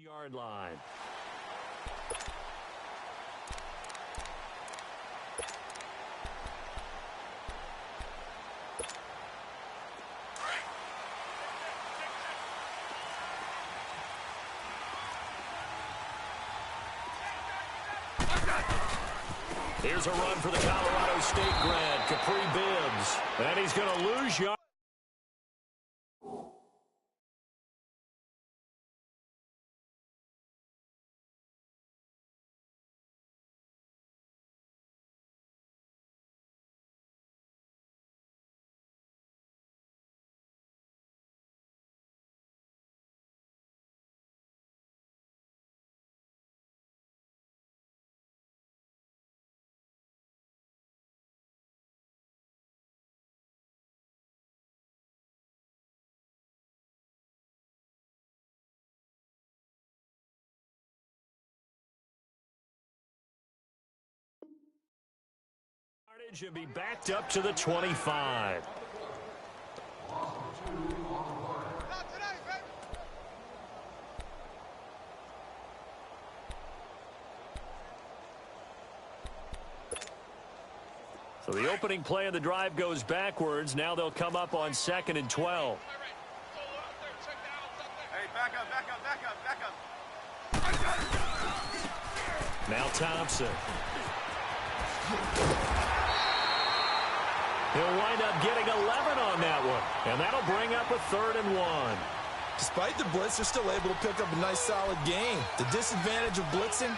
Yard line. Here's a run for the Colorado State grad, Capri Bibbs. And he's going to lose yard. Should be backed up to the 25. So the opening play of the drive goes backwards. Now they'll come up on 2nd and 12. Hey, back up. Now Thompson. He'll wind up getting 11 on that one, and that'll bring up a 3rd and 1. Despite the blitz, they're still able to pick up a nice, solid gain. The disadvantage of blitzing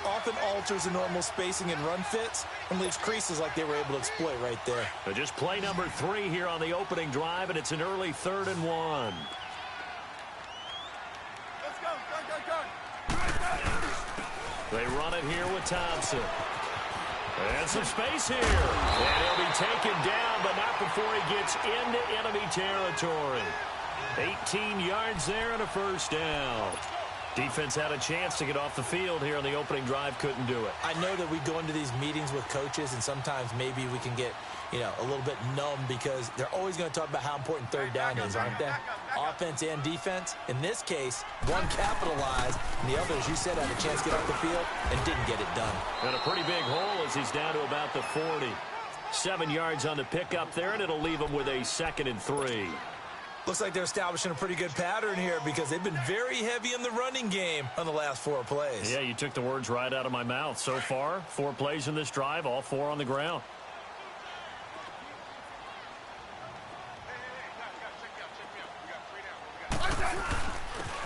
often alters the normal spacing and run fits and leaves creases like they were able to exploit right there. So just play number 3 here on the opening drive, and it's an early 3rd and 1. Let's go. They run it here with Thompson. And some space here. And he'll be taken down, but not before he gets into enemy territory. 18 yards there and a 1st down. Defense had a chance to get off the field here on the opening drive, couldn't do it. I know that we go into these meetings with coaches, and sometimes maybe we can get, a little bit numb because they're always going to talk about how important 3rd down is, aren't they? Offense and defense. In this case, one capitalized, and the other, as you said, had a chance to get off the field and didn't get it done. And a pretty big hole as he's down to about the 40. 7 yards on the pickup there, and it'll leave him with a 2nd and 3. Looks like they're establishing a pretty good pattern here because they've been very heavy in the running game on the last 4 plays. Yeah, you took the words right out of my mouth. So far, 4 plays in this drive, all 4 on the ground.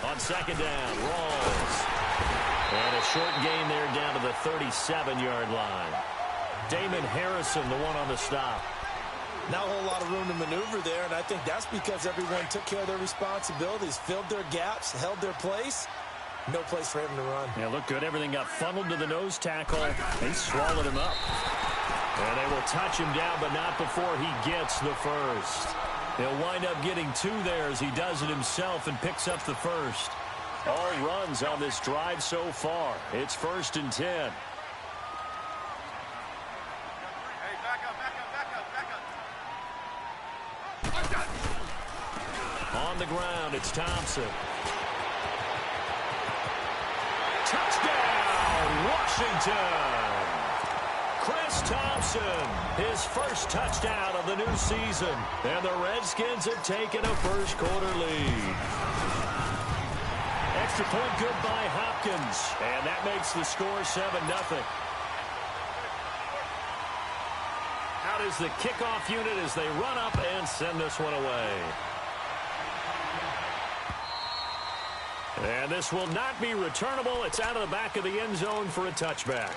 On 2nd down, Rawls. And a short gain there down to the 37-yard line. Damon Harrison, the one on the stop. Not a whole lot of room to maneuver there, and I think that's because everyone took care of their responsibilities, filled their gaps, held their place. No place for him to run. Yeah, looked good. Everything got funneled to the nose tackle. They swallowed him up. And they will touch him down, but not before he gets the 1st. He'll wind up getting 2 there as he does it himself and picks up the 1st. All runs on this drive so far. It's 1st and 10. Hey, back up. On the ground, it's Thompson. Touchdown, Washington! Chris Thompson, his 1st touchdown of the new season. And the Redskins have taken a 1st quarter lead. Extra point good by Hopkins. And that makes the score 7-0. Out is the kickoff unit as they run up and send this one away. And this will not be returnable. It's out of the back of the end zone for a touchback.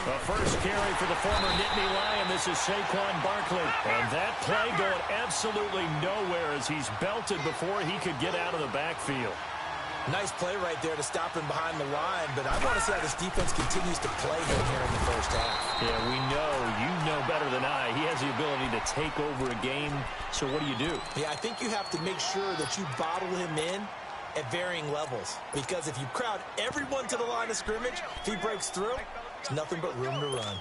The first carry for the former Nittany Lion. This is Saquon Barkley. And that play going absolutely nowhere as he's belted before he could get out of the backfield. Nice play right there to stop him behind the line, but I want to see how this defense continues to play him here in the first half. Yeah, we know. You know better than I. He has the ability to take over a game, so what do? Yeah, I think you have to make sure that you bottle him in at varying levels, because if you crowd everyone to the line of scrimmage, if he breaks through, there's nothing but room to run.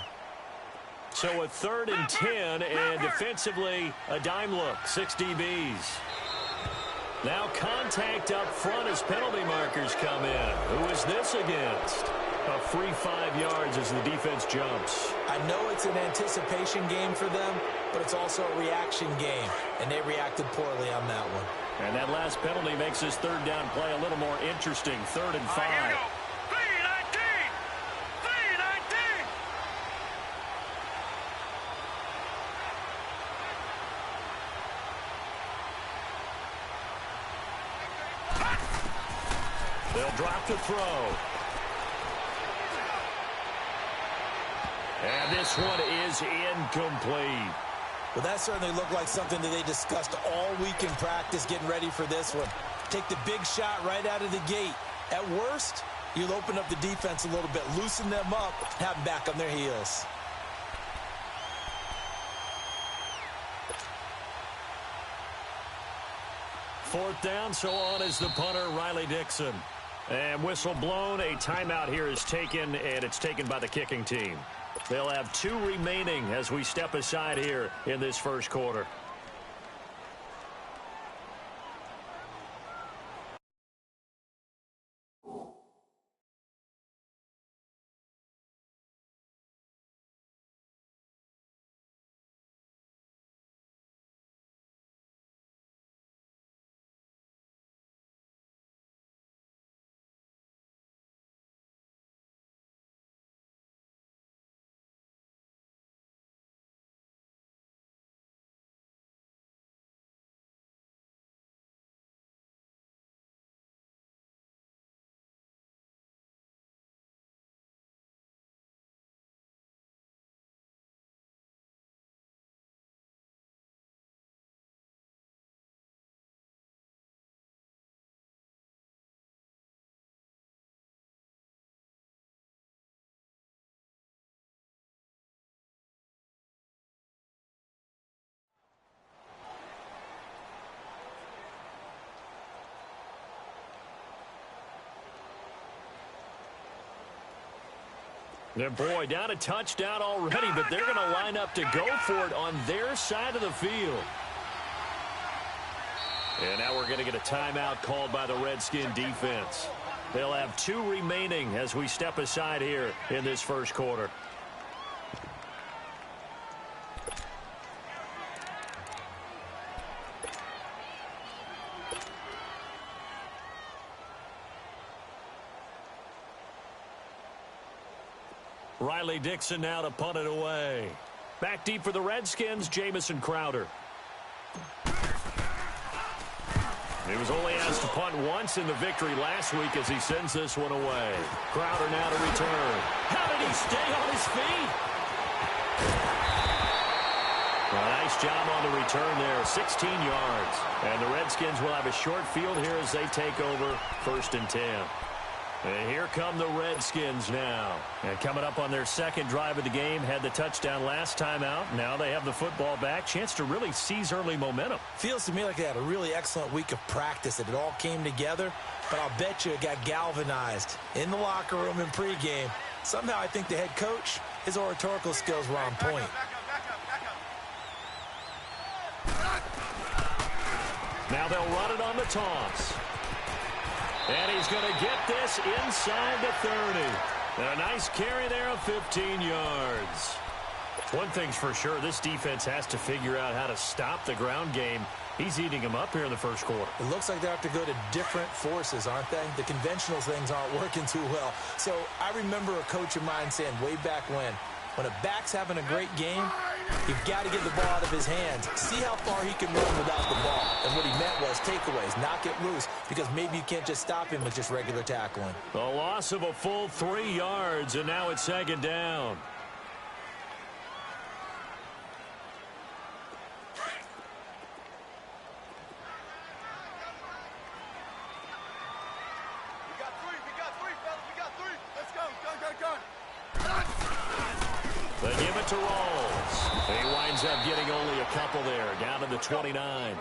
So a 3rd and 10, and defensively, a dime look, 6 DBs. Now contact up front as penalty markers come in. Who is this against? A free 5 yards as the defense jumps. I know it's an anticipation game for them, but it's also a reaction game, and they reacted poorly on that one. And that last penalty makes this 3rd down play a little more interesting. 3rd and 5. Here we go. 3-19. 3-19. They'll drop to throw. And this one is incomplete. Well, that certainly looked like something that they discussed all week in practice getting ready for this one. Take the big shot right out of the gate. At worst, you'll open up the defense a little bit, loosen them up, have them back on their heels. Fourth down, so on is the punter, Riley Dixon. And whistle blown, a timeout here is taken, and it's taken by the kicking team. They'll have 2 remaining as we step aside here in this first quarter. And boy, down a touchdown already, but they're going to line up to go for it on their side of the field. And now we're going to get a timeout called by the Redskin defense. They'll have 2 remaining as we step aside here in this first quarter. Riley Dixon now to punt it away. Back deep for the Redskins, Jamison Crowder. He was only asked to punt once in the victory last week as he sends this one away. Crowder now to return. How did he stay on his feet? A nice job on the return there, 16 yards. And the Redskins will have a short field here as they take over 1st and 10. And here come the Redskins now. And coming up on their 2nd drive of the game, had the touchdown last time out. Now they have the football back. Chance to really seize early momentum. Feels to me like they had a really excellent week of practice, that it all came together. But I'll bet you it got galvanized in the locker room in pregame. Somehow I think the head coach, his oratorical skills were on point. Now they'll run it on the toss. And he's going to get this inside the 30. And a nice carry there of 15 yards. One thing's for sure, this defense has to figure out how to stop the ground game. He's eating them up here in the first quarter. It looks like they have to go to different forces, aren't they? The conventional things aren't working too well. So I remember a coach of mine saying way back when a back's having a great game, you've got to get the ball out of his hands. See how far he can run without the ball. And what he meant was takeaways, knock it loose, because maybe you can't just stop him with just regular tackling. A loss of a full 3 yards, and now it's 2nd down. it to Rawls. And he winds up getting only a couple there, down to the 29.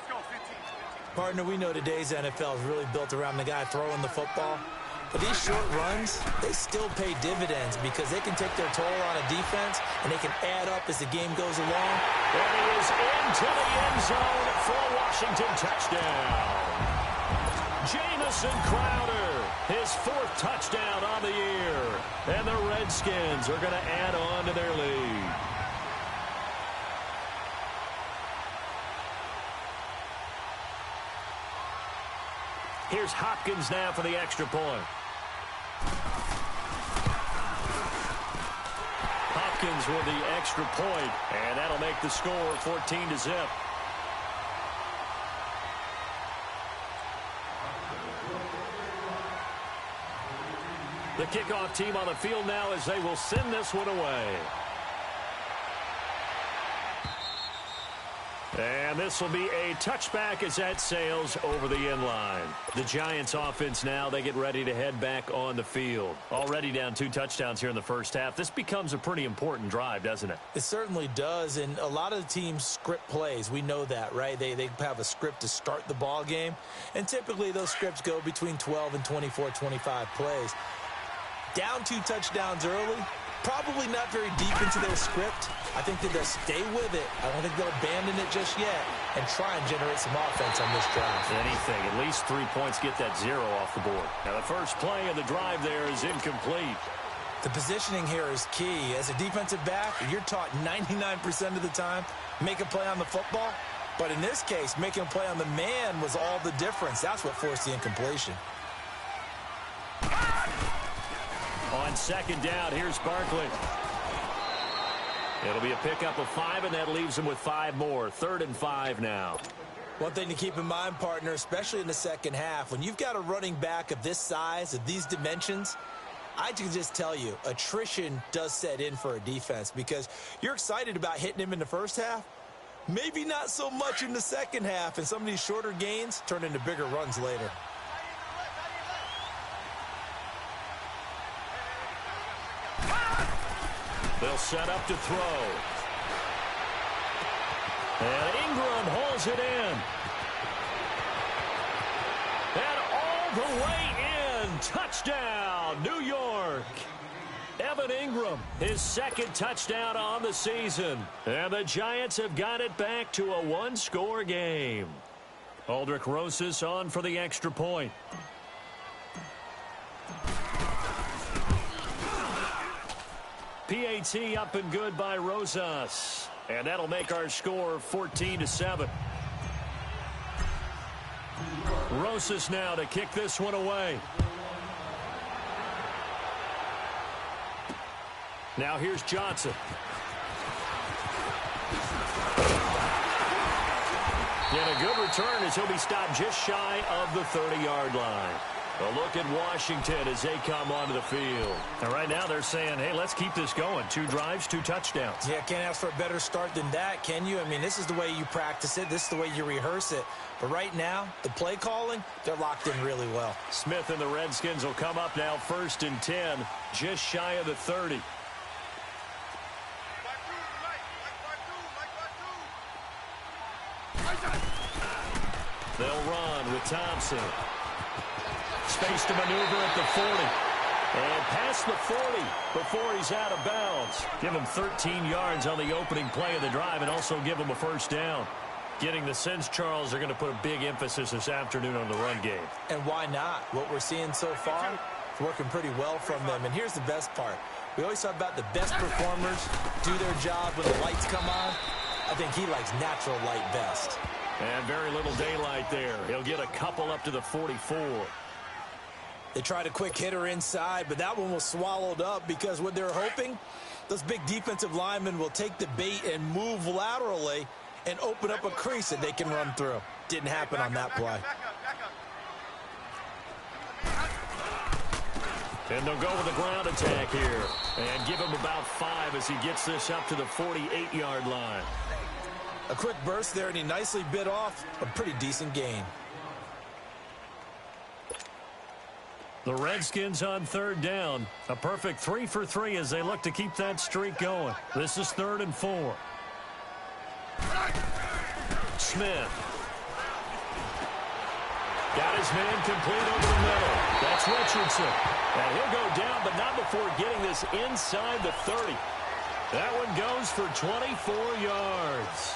Partner, we know today's NFL is really built around the guy throwing the football. But these short runs, they still pay dividends because they can take their toll on a defense and they can add up as the game goes along. And he is into the end zone for a Washington touchdown. Jamison Crowder, his 4th touchdown on the year. And the Redskins are going to add on to their lead. Here's Hopkins now for the extra point. Hopkins with the extra point, and that'll make the score 14-0. The kickoff team on the field now as they will send this one away. And this will be a touchback as that sails over the end line. The Giants offense now, they get ready to head back on the field. Already down 2 touchdowns here in the first half. This becomes a pretty important drive, doesn't it? It certainly does, and a lot of the teams script plays. We know that, right? They have a script to start the ball game, and typically those scripts go between 12 and 24, 25 plays. Down 2 touchdowns early, probably not very deep into their script. I think that they'll stay with it. I don't think they'll abandon it just yet and try and generate some offense on this drive. Anything. At least 3 points, get that 0 off the board. Now the first play of the drive there is incomplete. The positioning here is key. As a defensive back, you're taught 99% of the time, make a play on the football. But in this case, making a play on the man was all the difference. That's what forced the incompletion. On second down, here's Barkley. It'll be a pickup of 5, and that leaves them with 5 more. 3rd and 5 now. One thing to keep in mind, partner, especially in the second half, when you've got a running back of this size, of these dimensions, I can just tell you, attrition does set in for a defense because you're excited about hitting him in the first half. Maybe not so much in the second half, and some of these shorter gains turn into bigger runs later. They'll set up to throw. And Ingram holds it in. And all the way in. Touchdown, New York. Evan Ingram, his 2nd touchdown on the season. And the Giants have got it back to a 1-score game. Aldrich Rosas on for the extra point. PAT up and good by Rosas. And that'll make our score 14-7. Rosas now to kick this one away. Now here's Johnson. And a good return as he'll be stopped just shy of the 30-yard line. A look at Washington as they come onto the field. And right now they're saying, hey, let's keep this going. 2 drives, 2 touchdowns. Yeah, can't ask for a better start than that, can you? I mean, this is the way you practice it. This is the way you rehearse it. But right now, the play calling, they're locked in really well. Smith and the Redskins will come up now 1st and 10, just shy of the 30. They'll run with Thompson. Space to maneuver at the 40. And past the 40 before he's out of bounds. Give him 13 yards on the opening play of the drive and also give him a first down. Getting the sense, Charles, they're going to put a big emphasis this afternoon on the run game. And why not? What we're seeing so far is working pretty well from them. And here's the best part. We always talk about the best performers do their job when the lights come on. I think he likes natural light best. And very little daylight there. He'll get a couple up to the 44. They tried a quick hitter inside, but that one was swallowed up because what they're hoping, those big defensive linemen will take the bait and move laterally and open up a crease that they can run through. Didn't happen on that play. And they'll go with a ground attack here and give him about 5 as he gets this up to the 48-yard line. A quick burst there, and he nicely bit off a pretty decent gain. The Redskins on third down. A perfect 3 for 3 as they look to keep that streak going. This is 3rd and 4. Smith. Got his man complete over the middle. That's Richardson. And he'll go down, but not before getting this inside the 30. That one goes for 24 yards.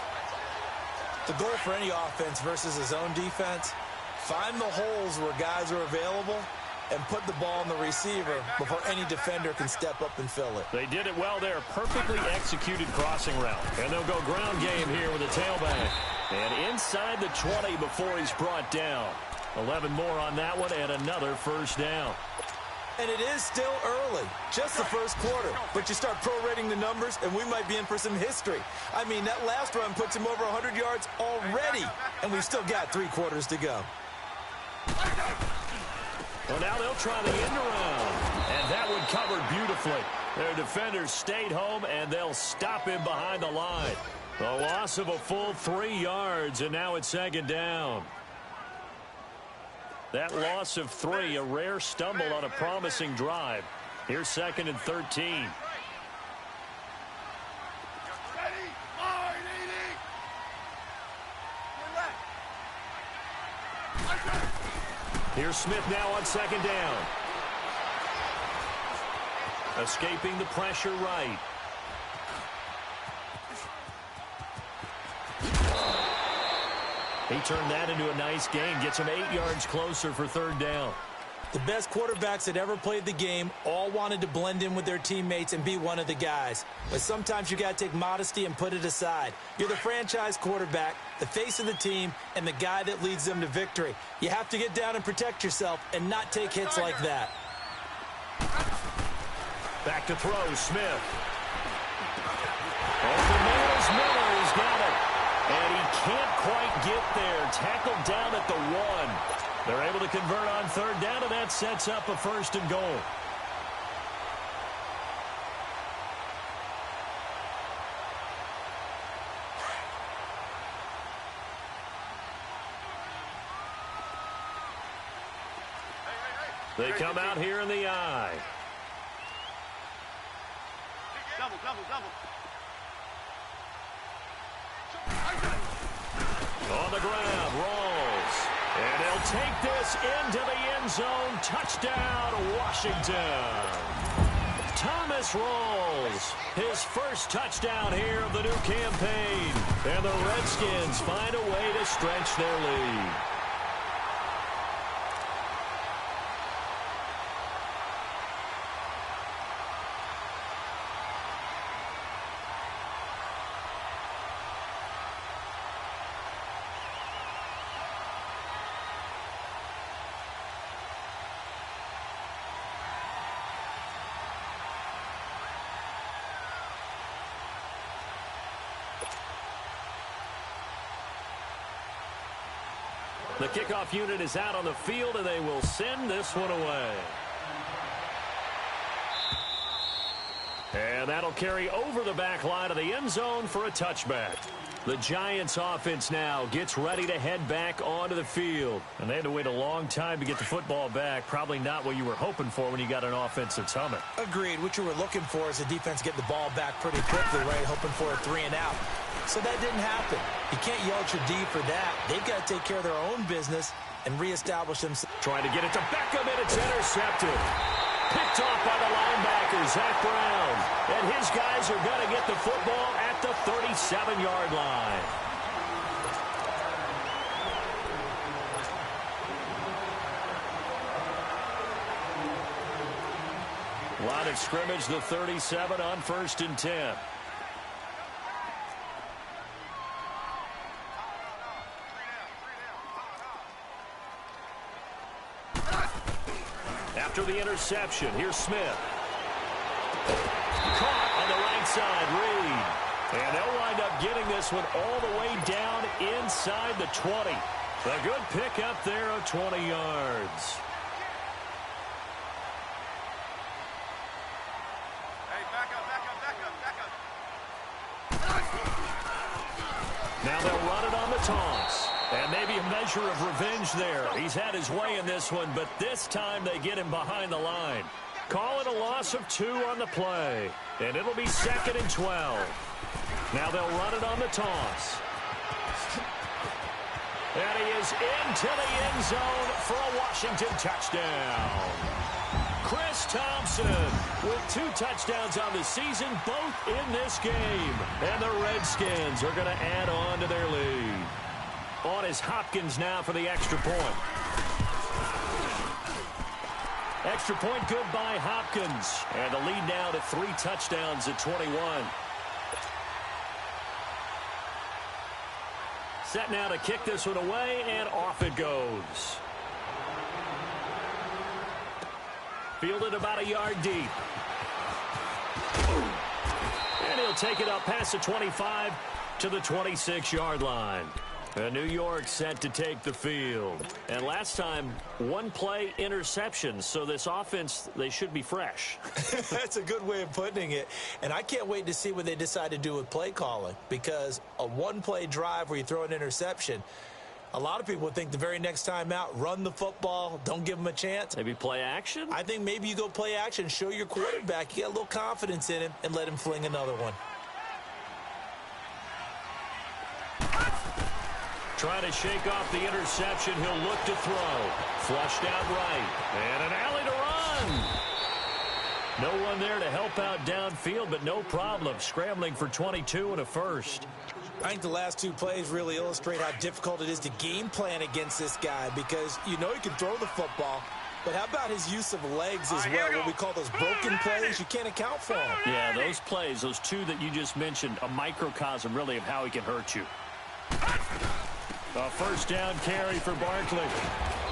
The goal for any offense versus his own defense, find the holes where guys are available and put the ball on the receiver before any defender can step up and fill it. They did it well there. Perfectly executed crossing route. And they'll go ground game here with a tailback. And inside the 20 before he's brought down. 11 more on that one and another first down. And it is still early, just the first quarter. But you start prorating the numbers, and we might be in for some history. I mean, that last run puts him over 100 yards already, and we've still got 3 quarters to go. Well, now they'll try the end around. And that one covered beautifully. Their defenders stayed home, and they'll stop him behind the line. The loss of a full 3 yards, and now it's 2nd down. That loss of 3, a rare stumble on a promising drive. Here's 2nd and 13. Here's Smith now on 2nd down. Escaping the pressure right. He turned that into a nice gain. Gets him 8 yards closer for 3rd down. The best quarterbacks that ever played the game all wanted to blend in with their teammates and be one of the guys. But sometimes you got to take modesty and put it aside. You're the franchise quarterback, the face of the team, and the guy that leads them to victory. You have to get down and protect yourself and not take hits like that. Back to throw, Smith. Open man is Miller. He's got it. And he can't quite get there. Tackled down at the 1. They're able to convert on 3rd down, and that sets up a 1st and goal. They come out here in the eye. Double. On the ground, rolls. And he'll take this into the end zone. Touchdown, Washington. Thomas rolls. His first touchdown here of the new campaign. And the Redskins find a way to stretch their lead. The kickoff unit is out on the field, and they will send this one away. And that'll carry over the back line of the end zone for a touchback. The Giants offense now gets ready to head back onto the field. And they had to wait a long time to get the football back. Probably not what you were hoping for when you got an offense that's humming. Agreed. What you were looking for is the defense getting the ball back pretty quickly, right? Hoping for a 3 and out. So that didn't happen. You can't yell at your D for that. They've got to take care of their own business and reestablish themselves. Trying to get it to Beckham, and it's intercepted. Picked off by the linebacker, Zach Brown. And his guys are going to get the football at the 37-yard line. Line of scrimmage, the 37 on 1st and 10. After the interception, here's Smith. Caught on the right side, Reed. And they'll wind up getting this one all the way down inside the 20. A good pick up there of 20 yards. Hey, back up. Now they'll run it on the toss. And And maybe a measure of revenge there. He's had his way in this one, but this time they get him behind the line. Call it a loss of 2 on the play. And it'll be 2nd and 12. Now they'll run it on the toss. And he is into the end zone for a Washington touchdown. Chris Thompson with 2 touchdowns on the season, both in this game. And the Redskins are going to add on to their lead. On is Hopkins now for the extra point. Extra point good by Hopkins. And the lead now to 3 touchdowns at 21. Set now to kick this one away, and off it goes. Fielded about a yard deep. And he'll take it up past the 25 to the 26-yard line. And New York set to take the field. And last time, 1-play interception. So this offense, they should be fresh. That's a good way of putting it. And I can't wait to see what they decide to do with play calling. Because a 1-play drive where you throw an interception, a lot of people would think the very next time out, run the football, don't give them a chance. Maybe play action? I think maybe you go play action, show your quarterback, you got a little confidence in him, and let him fling another one. Trying to shake off the interception. He'll look to throw. Flushed out right. And an alley to run. No one there to help out downfield, but no problem. Scrambling for 22 and a first. I think the last 2 plays really illustrate how difficult it is to game plan against this guy because you know he can throw the football, but how about his use of legs as well, what we call those broken plays? You can't account for them. Yeah, those plays, those 2 that you just mentioned, a microcosm really of how he can hurt you. A first down carry for Barkley.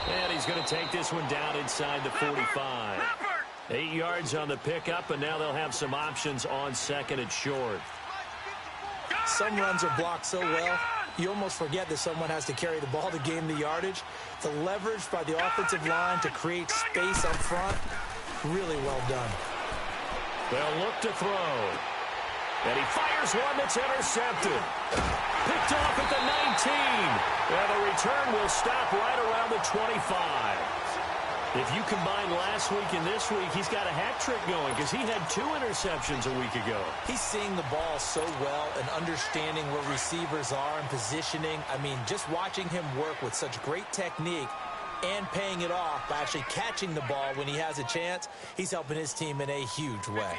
And he's going to take this one down inside the 45. 8 yards on the pickup, and now they'll have some options on 2nd and short. Some runs are blocked so well, you almost forget that someone has to carry the ball to gain the yardage. The leverage by the offensive line to create space up front, really well done. They'll look to throw. And he fires one that's intercepted. Picked off at the 19. And the return will stop right around the 25. If you combine last week and this week, he's got a hat trick going because he had 2 interceptions a week ago. He's seeing the ball so well and understanding where receivers are and positioning. I mean, just watching him work with such great technique and paying it off by actually catching the ball when he has a chance, he's helping his team in a huge way.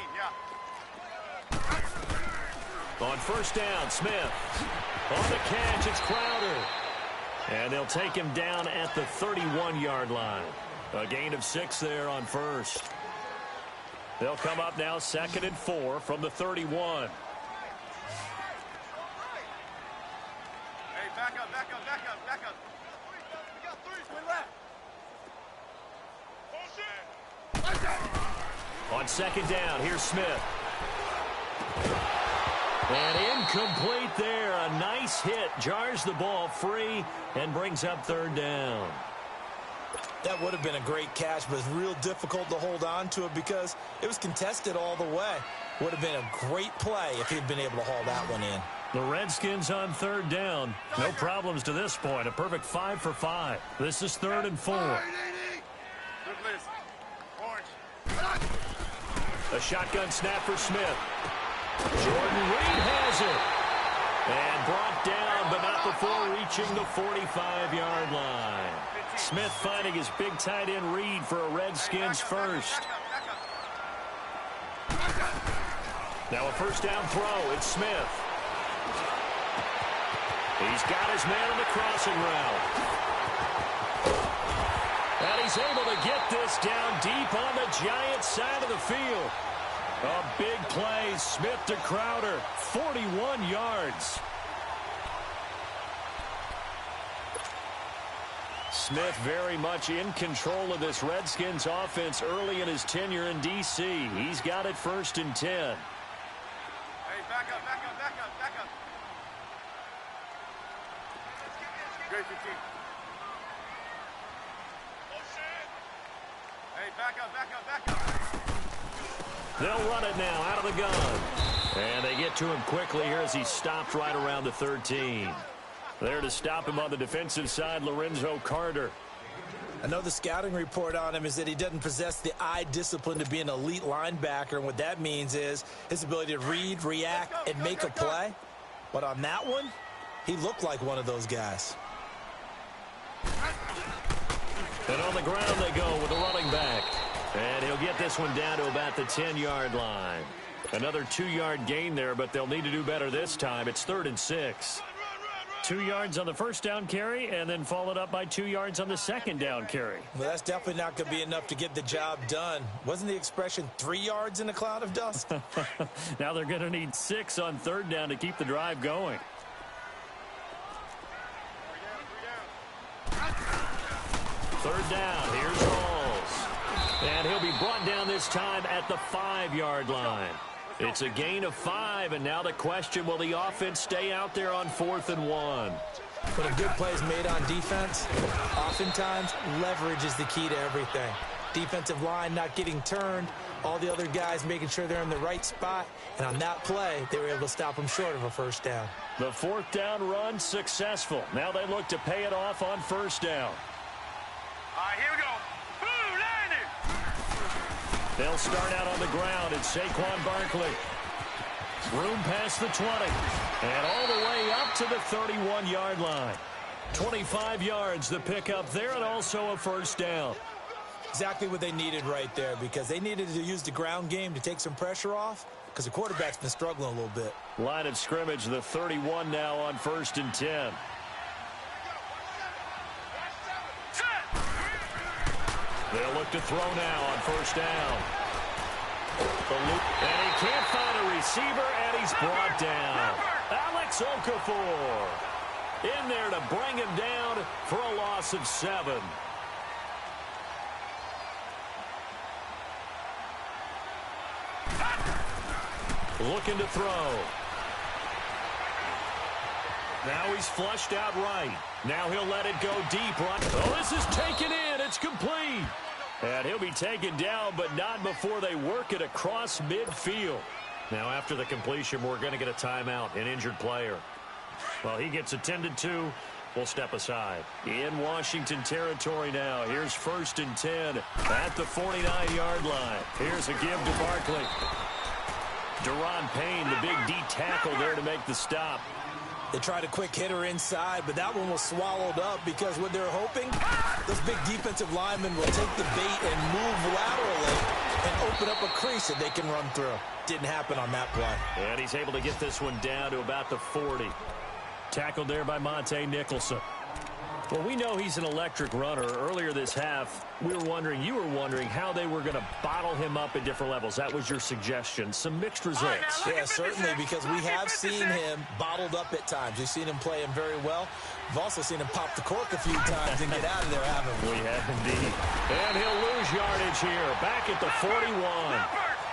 On first down, Smith. On the catch, it's Crowder. And they'll take him down at the 31-yard line. A gain of 6 there on first. They'll come up now 2nd and 4 from the 31. Hey, back up, back up, back up, back up. We got 3, spin left. On 2nd down, here's Smith. And incomplete there. A nice hit. Jars the ball free and brings up 3rd down. That would have been a great catch, but it's real difficult to hold on to it because it was contested all the way. Would have been a great play if he'd been able to haul that one in. The Redskins on 3rd down. No problems to this point. A perfect 5 for 5. This is 3rd and 4. Good list. Orange. A shotgun snap for Smith. Jordan Reed has it. And brought down, but not before reaching the 45-yard line. Smith finding his big tight end Reed for a Redskins first. Now a first down throw. It's Smith. He's got his man on the crossing route. And he's able to get this down deep on the Giants side of the field. A big play. Smith to Crowder. 41 yards. Smith very much in control of this Redskins offense early in his tenure in D.C. He's got it 1st and 10. Hey, back up, back up, back up, back up. Great 15. Hey, back up, back up, back up. They'll run it now out of the gun. And they get to him quickly here as he stopped right around the 13. There to stop him on the defensive side, Lorenzo Carter. I know the scouting report on him is that he doesn't possess the eye discipline to be an elite linebacker, and what that means is his ability to read, react, and make a play. But on that one, he looked like one of those guys. And on the ground they go with a running back. And he'll get this one down to about the 10-yard line. Another 2-yard gain there, but they'll need to do better this time. It's 3rd and 6. 2 yards on the first down carry, and then followed up by 2 yards on the second down carry. Well, that's definitely not going to be enough to get the job done. Wasn't the expression 3 yards in a cloud of dust? Now they're going to need 6 on 3rd down to keep the drive going. Third down, here's Rawls. And he'll be brought down this time at the 5-yard line. It's a gain of 5, and now the question, will the offense stay out there on 4th and 1? When a good play is made on defense, oftentimes leverage is the key to everything. Defensive line not getting turned, all the other guys making sure they're in the right spot, and on that play, they were able to stop them short of a first down. The 4th down run successful. Now they look to pay it off on 1st down. All right, here we go. Boom, landed. They'll start out on the ground. It's Saquon Barkley. Room past the 20. And all the way up to the 31-yard line. 25 yards the pickup there, and also a first down. Exactly what they needed right there, because they needed to use the ground game to take some pressure off, because the quarterback's been struggling a little bit. Line of scrimmage, the 31 now on 1st and 10. They'll look to throw now on 1st down. And he can't find a receiver, and he's brought down. Alex Okafor in there to bring him down for a loss of 7. Looking to throw. Now he's flushed out right. Now he'll let it go deep. Right. Oh, this is taken in. It's complete. And he'll be taken down, but not before they work it across midfield. Now after the completion, we're going to get a timeout, an injured player. Well, he gets attended to. We'll step aside. In Washington territory now. Here's 1st and 10 at the 49-yard line. Here's a give to Barkley. Deron Payne, the big D tackle there to make the stop. They tried a quick hitter inside, but that one was swallowed up because what they're hoping, those big defensive linemen will take the bait and move laterally and open up a crease that they can run through. Didn't happen on that play. And he's able to get this one down to about the 40. Tackled there by Monte Nicholson. Well, we know he's an electric runner. Earlier this half, you were wondering how they were going to bottle him up at different levels. That was your suggestion. Some mixed results. Yeah, certainly, because we have seen him bottled up at times. We've seen him play him very well. We've also seen him pop the cork a few times and get out of there, haven't we? We have indeed. And he'll lose yardage here. Back at the 41.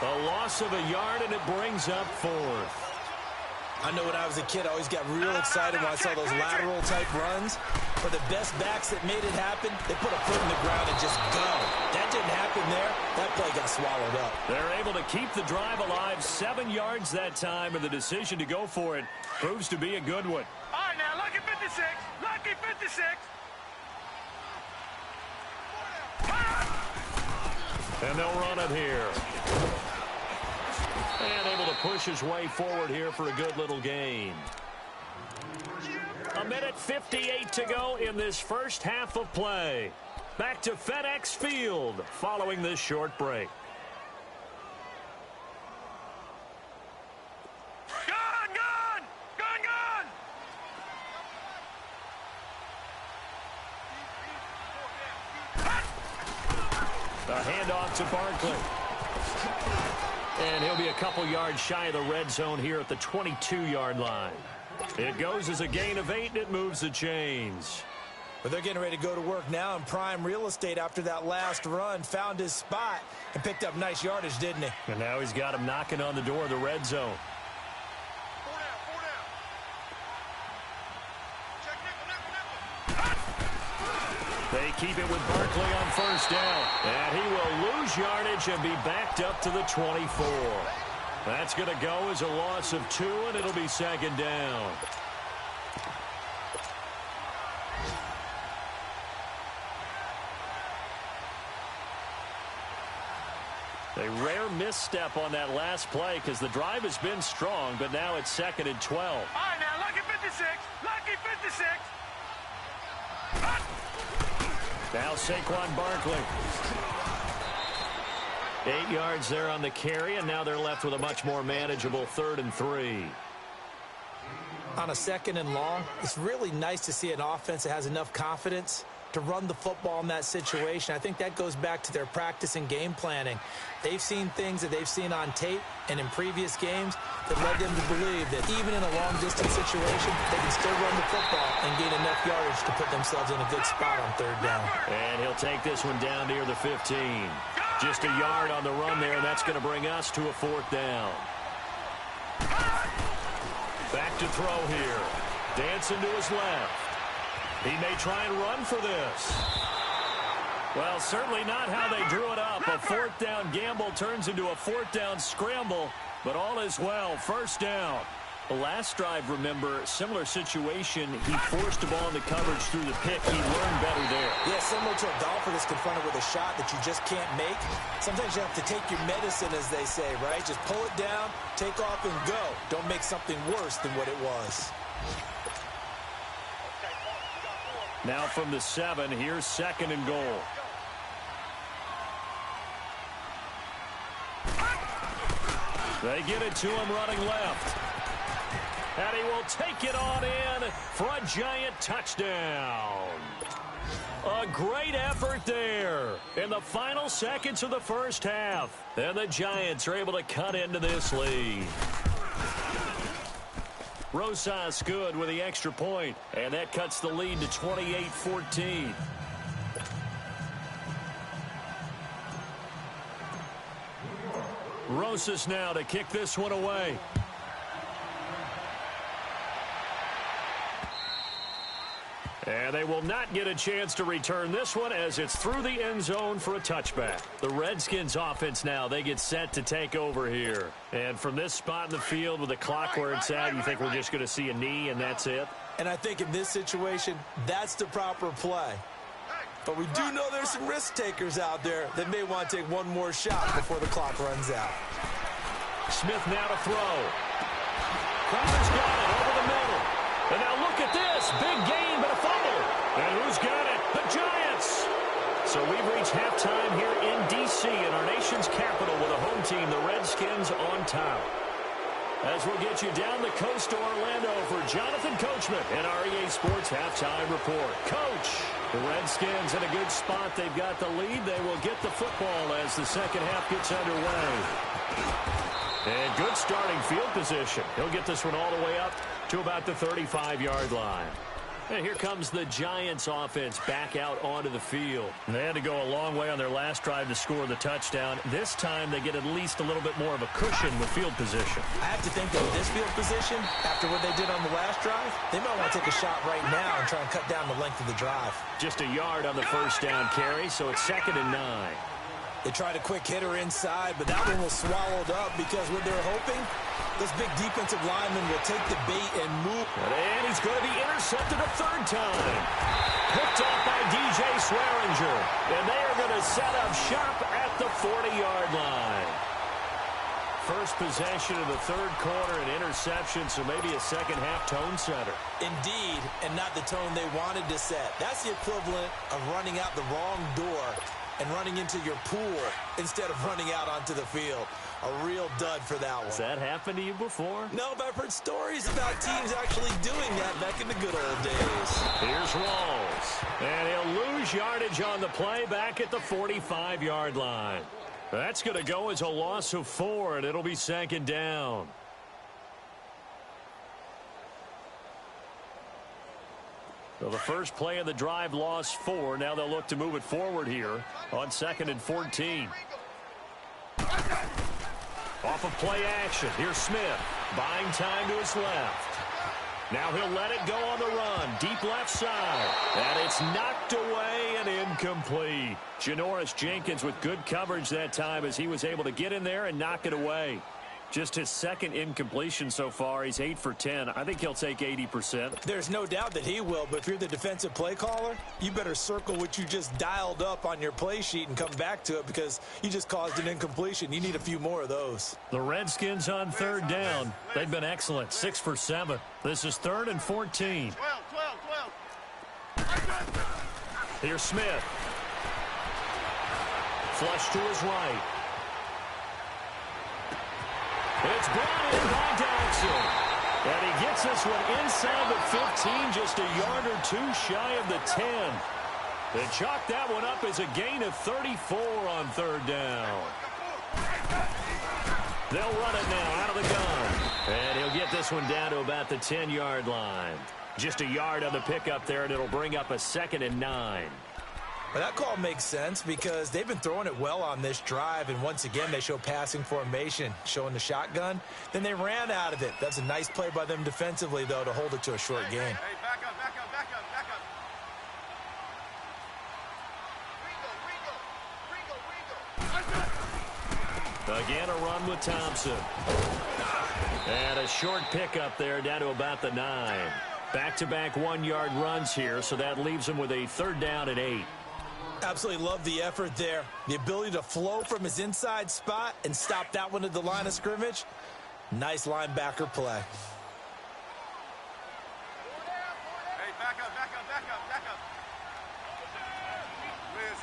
A loss of a yard, and it brings up 4th. I know when I was a kid, I always got real excited when I saw those lateral-type runs. For the best backs that made it happen, they put a foot in the ground and just go. That didn't happen there. That play got swallowed up. They're able to keep the drive alive, 7 yards that time, and the decision to go for it proves to be a good one. All right, now, lucky 56. Lucky 56. And they'll run it here. And able to push his way forward here for a good little gain. 1:58 to go in this first half of play. Back to FedEx Field following this short break. Gun, gun! Gun, gun! A handoff to Barkley. And he'll be a couple yards shy of the red zone here at the 22-yard line. It goes as a gain of 8, and it moves the chains. But they're getting ready to go to work now in prime real estate after that last run. Found his spot and picked up nice yardage, didn't he? And now he's got him knocking on the door of the red zone. 4 down. Check nickel. They keep it with Barkley on 1st down. And he will lose yardage and be backed up to the 24. That's going to go as a loss of 2, and it'll be 2nd down. A rare misstep on that last play because the drive has been strong, but now it's 2nd and 12. All right, now, lucky 56. Lucky 56. Now Saquon Barkley. 8 yards there on the carry, and now they're left with a much more manageable 3rd and 3. On a 2nd and long, it's really nice to see an offense that has enough confidence to run the football in that situation. I think that goes back to their practice and game planning. They've seen things that they've seen on tape and in previous games that led them to believe that even in a long-distance situation, they can still run the football and gain enough yardage to put themselves in a good spot on 3rd down. And he'll take this one down near the 15. Just a yard on the run there, and that's going to bring us to a 4th down. Back to throw here. Dancing to his left. He may try and run for this. Well, certainly not how they drew it up. A 4th down gamble turns into a 4th down scramble, but all is well. 1st down. The last drive, remember, similar situation. He forced the ball into coverage through the pick. He learned better there. Yeah, similar to a golfer that's confronted with a shot that you just can't make. Sometimes you have to take your medicine, as they say, right? Just pull it down, take off, and go. Don't make something worse than what it was. Now from the 7, here's 2nd and goal. They get it to him running left. And he will take it on in for a giant touchdown. A great effort there in the final seconds of the first half. And the Giants are able to cut into this lead. Rosas good with the extra point, and that cuts the lead to 28-14. Rosas now to kick this one away. And they will not get a chance to return this one as it's through the end zone for a touchback. The Redskins offense now, they get set to take over here. And from this spot in the field with the clock where it's at, you think we're just going to see a knee and that's it? And I think in this situation, that's the proper play. But we do know there's some risk takers out there that may want to take one more shot before the clock runs out. Smith now to throw. Crowder's got it over the middle. And now look at this. Big gain, but a fumble. And who's got it? The Giants. So we've reached halftime here in D.C. in our nation's capital with a home team, the Redskins, on top. As we'll get you down the coast to Orlando for Jonathan Coachman and our EA Sports Halftime Report. Coach, the Redskins in a good spot. They've got the lead. They will get the football as the second half gets underway. And good starting field position. He'll get this one all the way up to about the 35-yard line. And here comes the Giants offense back out onto the field. And they had to go a long way on their last drive to score the touchdown. This time they get at least a little bit more of a cushion with field position. I have to think that with this field position, after what they did on the last drive, they might want to take a shot right now and try and cut down the length of the drive. Just a yard on the first down carry, so it's 2nd and 9. They tried a quick hitter inside, but that one was swallowed up because what they're hoping, this big defensive lineman will take the bait and move. And he's going to be intercepted a 3rd time. Picked off by DJ Swearinger. And they are going to set up shop at the 40-yard line. First possession of the 3rd quarter, an interception, so maybe a second-half tone setter. Indeed, and not the tone they wanted to set. That's the equivalent of running out the wrong door and running into your pool instead of running out onto the field. A real dud for that one. Has that happened to you before? No, but I've heard stories about teams actually doing that back in the good old days. Here's Rawls. And he'll lose yardage on the play back at the 45-yard line. That's going to go as a loss of 4, and it'll be 2nd down. So the first play of the drive lost 4. Now they'll look to move it forward here on 2nd and 14. Off of play action. Here's Smith. Buying time to his left. Now he'll let it go on the run. Deep left side. And it's knocked away and incomplete. Janoris Jenkins with good coverage that time as he was able to get in there and knock it away. Just his second incompletion so far. He's 8 for 10. I think he'll take 80%. There's no doubt that he will, but if you're the defensive play caller, you better circle what you just dialed up on your play sheet and come back to it because you just caused an incompletion. You need a few more of those. The Redskins on third down. They've been excellent. 6 for 7. This is 3rd and 14. 12. Here's Smith. Flush to his right. It's brought in by Dodson. And he gets this one inside the 15, just a yard or two shy of the 10. They chalk that one up as a gain of 34 on third down. They'll run it now out of the gun. And he'll get this one down to about the 10-yard line. Just a yard on the pickup there, and it'll bring up a 2nd and 9. Well, that call makes sense because they've been throwing it well on this drive, and once again they show passing formation, showing the shotgun. Then they ran out of it. That's a nice play by them defensively, though, to hold it to a short game. Hey, back up. Again, a run with Thompson. And a short pickup there down to about the 9. Back-to-back 1-yard runs here, so that leaves him with a 3rd down and 8. Absolutely love the effort there. The ability to flow from his inside spot and stop that one at the line of scrimmage. Nice linebacker play. Hey, back up. Liz.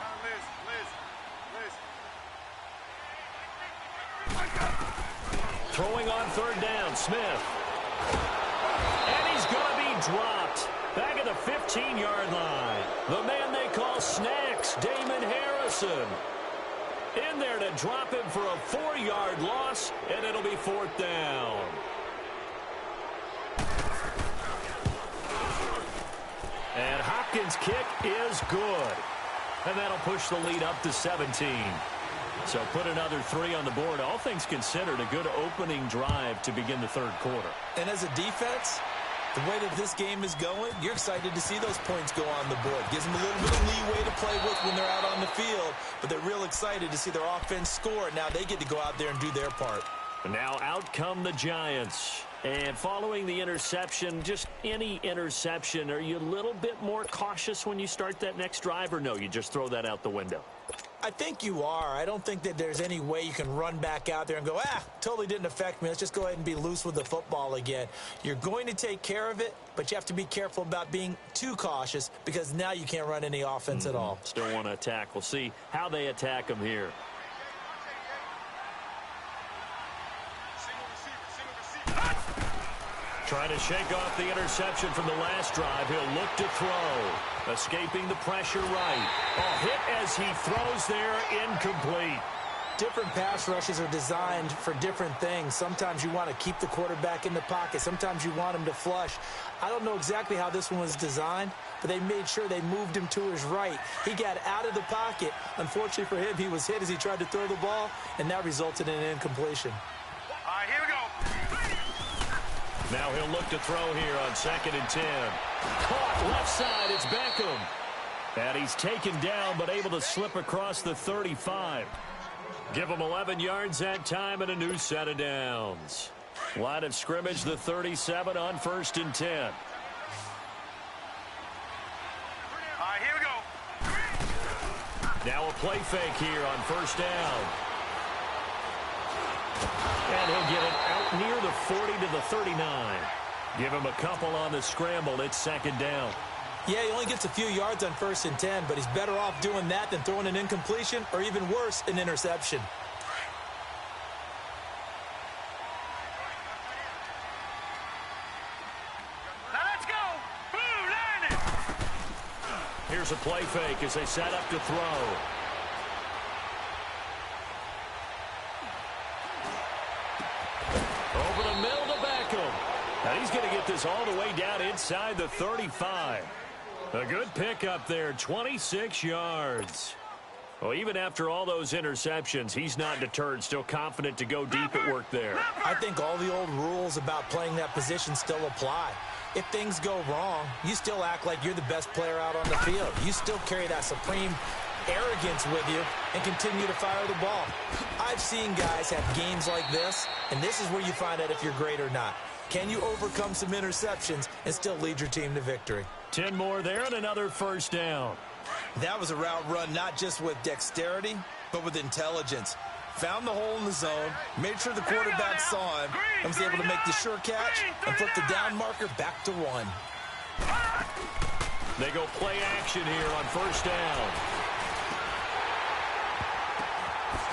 Throwing on third down, Smith. And he's going to be dropped. Back at the 15-yard line. The man they call Snacks, Damon Harrison. In there to drop him for a 4-yard loss, and it'll be 4th down. And Hopkins' kick is good. And that'll push the lead up to 17. So put another 3 on the board. All things considered, a good opening drive to begin the third quarter. And as a defense, the way that this game is going, you're excited to see those points go on the board. Gives them a little bit of leeway to play with when they're out on the field, but they're real excited to see their offense score. Now they get to go out there and do their part. And now out come the Giants. And following the interception, just any interception, are you a little bit more cautious when you start that next drive, or no, you just throw that out the window? I think you are. I don't think that there's any way you can run back out there and go, totally didn't affect me. Let's just go ahead and be loose with the football again. You're going to take care of it, but you have to be careful about being too cautious because now you can't run any offense at all. Still want to attack. We'll see how they attack them here. Trying to shake off the interception from the last drive. He'll look to throw. Escaping the pressure right. A hit as he throws there, incomplete. Different pass rushes are designed for different things. Sometimes you want to keep the quarterback in the pocket. Sometimes you want him to flush. I don't know exactly how this one was designed, but they made sure they moved him to his right. He got out of the pocket. Unfortunately for him, he was hit as he tried to throw the ball, and that resulted in an incompletion. All right, here we go. Now he'll look to throw here on 2nd and 10. Caught left side, it's Beckham. And he's taken down, but able to slip across the 35. Give him 11 yards that time and a new set of downs. Line of scrimmage, the 37 on 1st and 10. All right, here we go. Now a play fake here on 1st down. And he'll get it out near the 40 to the 39. Give him a couple on the scramble. It's 2nd down. Yeah, he only gets a few yards on 1st and 10, but he's better off doing that than throwing an incompletion or even worse, an interception. Now let's go. Blue, line it. Here's a play fake as they set up to throw. Over the middle to Beckham. And he's going to get this all the way down inside the 35. A good pickup there, 26 yards. Well, even after all those interceptions, he's not deterred, still confident to go deep at work there. I think all the old rules about playing that position still apply. If things go wrong, you still act like you're the best player out on the field. You still carry that supreme arrogance with you and continue to fire the ball. I've seen guys have games like this, and this is where you find out if you're great or not. Can you overcome some interceptions and still lead your team to victory? 10 more there and another first down. That was a route run not just with dexterity, but with intelligence. Found the hole in the zone, made sure the quarterback saw him, and was able to make the sure catch and flip the down marker back to 1. They go play action here on first down.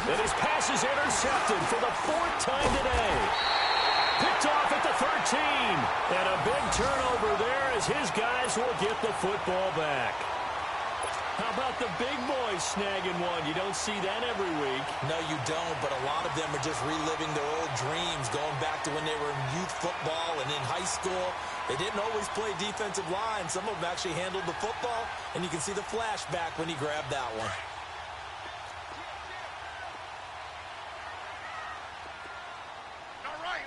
And his pass is intercepted for the 4th time today. Picked off at the 13. And a big turnover there as his guys will get the football back. How about the big boys snagging one? You don't see that every week. No, you don't, but a lot of them are just reliving their old dreams, going back to when they were in youth football and in high school. They didn't always play defensive line. Some of them actually handled the football, and you can see the flashback when he grabbed that one. Right.